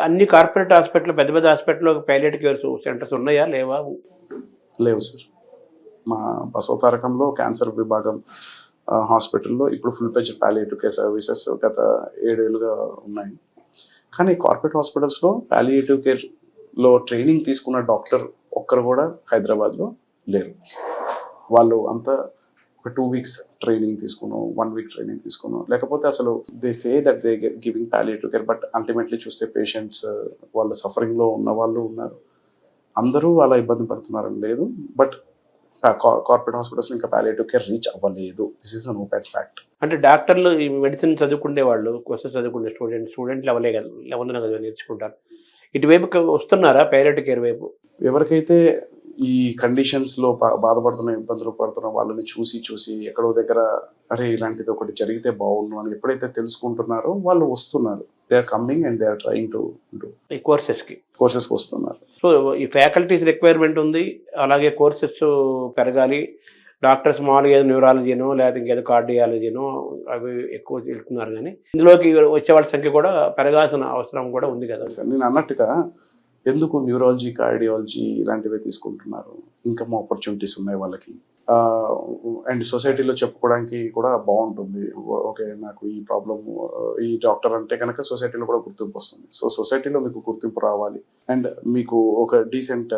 అన్ని కార్పొరేట్ హాస్పిటల్, పెద్ద పెద్ద హాస్పిటల్లో ప్యాలియేటివ్ కేర్ సెంటర్స్ ఉన్నాయా, లేవా? లేవు సార్. మా బసవతారకంలో క్యాన్సర్ విభాగం హాస్పిటల్లో ఇప్పుడు full page palliative care services గత 7 ఏళ్ళుగా ఉన్నాయి. కానీ కార్పొరేట్ హాస్పిటల్స్లో ప్యాలియేటివ్ కేర్లో ట్రైనింగ్ తీసుకున్న డాక్టర్ ఒక్కరు కూడా హైదరాబాద్లో లేరు. వాళ్ళు అంతా ఒక 2 weeks ట్రైనింగ్ తీసుకున్నాం, 1 week ట్రైనింగ్ తీసుకున్నాం, లేకపోతే అసలు they say that they giving palliative care, but ultimately చూస్తే పేషెంట్స్ వాళ్ళ సఫరింగ్లో ఉన్న వాళ్ళు ఉన్నారు. అందరూ అలా ఇబ్బంది పడుతున్నారని లేదు, బట్ కార్పొరేట్ హాస్పిటల్స్లో ఇంకా ప్యాలియేటివ్ కేర్ రీచ్ అవ్వలేదు. This is an open fact. అంటే డాక్టర్లు ఈ మెడిసిన్ చదువుకునే వాళ్ళు, కోర్సెస్ చదువుకునే స్టూడెంట్ లెవెల్ కదా నేర్చుకుంటారు. ఇటువైపు వస్తున్నారా ప్యాలియేటివ్ కేర్ వైపు? ఎవరికైతే ఈ కండిషన్స్లో బాధపడుతున్న, ఇబ్బందులు పడుతున్న వాళ్ళని చూసి ఎక్కడో దగ్గర అరే ఇలాంటిది ఒకటి జరిగితే బాగుండు అని ఎప్పుడైతే తెలుసుకుంటున్నారో వాళ్ళు వస్తున్నారు. They are coming and they are trying to ఈ కోర్సెస్కి వస్తున్నారు. సో ఈ ఫ్యాకల్టీస్ రిక్వైర్మెంట్ ఉంది, అలాగే కోర్సెస్ పెరగాలి. డాక్టర్స్ మామూలుగా ఏదో న్యూరాలజీనో లేకపోతే ఇంకేదో కార్డియాలజీనో అవి ఎక్కువ వెళ్తున్నారు, కానీ ఇందులోకి వచ్చే వాళ్ళ సంఖ్య కూడా పెరగాల్సిన అవసరం కూడా ఉంది కదా. నేను అన్నట్టుగా ఎందుకు న్యూరాలజీ, కార్డియాలజీ ఇలాంటివే తీసుకుంటున్నారు? ఇన్కమ్ ఆపర్చునిటీస్ ఉన్నాయి వాళ్ళకి. అండ్ సొసైటీలో చెప్పుకోవడానికి కూడా బాగుంటుంది. ఓకే, నాకు ఈ ప్రాబ్లం, ఈ డాక్టర్ అంటే కనుక సొసైటీలో కూడా గుర్తింపు వస్తుంది. సో సొసైటీలో మీకు గుర్తింపు రావాలి అండ్ మీకు ఒక డీసెంట్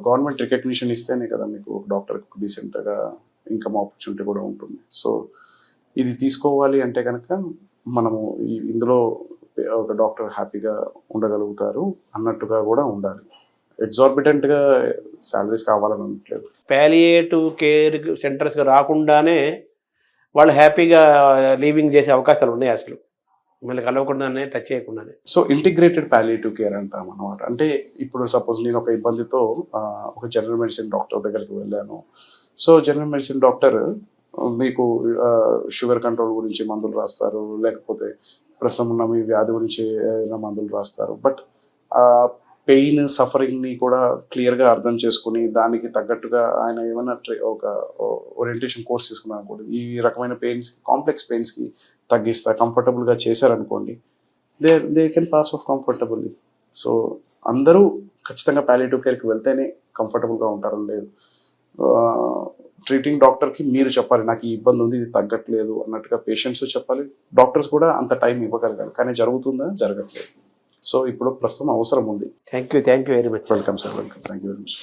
గవర్నమెంట్ రికగ్నిషన్ ఇస్తేనే కదా మీకు ఒక డాక్టర్కి ఒక డీసెంట్గా ఇన్కమ్ ఆపర్చునిటీ కూడా ఉంటుంది. సో ఇది తీసుకోవాలి అంటే కనుక మనము ఇందులో ఒక డాక్టర్ హ్యాపీగా ఉండగలుగుతారు అన్నట్టుగా కూడా ఉండాలి. ఎగ్జార్బిటెంట్గా శాలరీస్ కావాలని అనట్లేదు. పాలియేటివ్ కేర్ సెంటర్స్కి రాకుండానే వాళ్ళు హ్యాపీగా లీవింగ్ చేసే అవకాశాలు ఉన్నాయి అసలు, మిమ్మల్ని కలవకుండానే, టచ్ చేయకుండానే. సో ఇంటిగ్రేటెడ్ పాలియేటివ్ కేర్ అంటాం అనమాట. అంటే ఇప్పుడు సపోజ్ నేను ఒక ఇబ్బందితో ఒక జనరల్ మెడిసిన్ డాక్టర్ దగ్గరికి వెళ్ళాను. సో జనరల్ మెడిసిన్ డాక్టర్ మీకు షుగర్ కంట్రోల్ గురించి మందులు రాస్తారు, లేకపోతే ప్రస్తుతం ఉన్న మీ వ్యాధి గురించి ఏదైనా మందులు రాస్తారు. బట్ పెయిన్ సఫరింగ్ని కూడా క్లియర్గా అర్థం చేసుకుని దానికి తగ్గట్టుగా ఆయన ఏమైనా ఒక ఓరియంటేషన్ కోర్స్ తీసుకున్నారు అనుకోండి, ఈ రకమైన పెయిన్స్, కాంప్లెక్స్ పెయిన్స్కి తగ్గిస్తా కంఫర్టబుల్గా చేశారనుకోండి, they can pass of comfortably. So అందరూ ఖచ్చితంగా పాలియేటివ్ కేర్కి వెళ్తేనే కంఫర్టబుల్గా ఉంటారని లేదు. ట్రీటింగ్ డాక్టర్కి మీరు చెప్పాలి, నాకు ఈ ఇబ్బంది ఉంది, ఇది తగ్గట్లేదు అన్నట్టుగా పేషెంట్స్ చెప్పాలి. డాక్టర్స్ కూడా అంత టైం ఇవ్వగలగాలి. కానీ జరుగుతుందా? జరగట్లేదు. సో ఇప్పుడు ప్రస్తుతం అవసరం ఉంది. Thank you very much. Welcome sir, welcome. Thank you very much.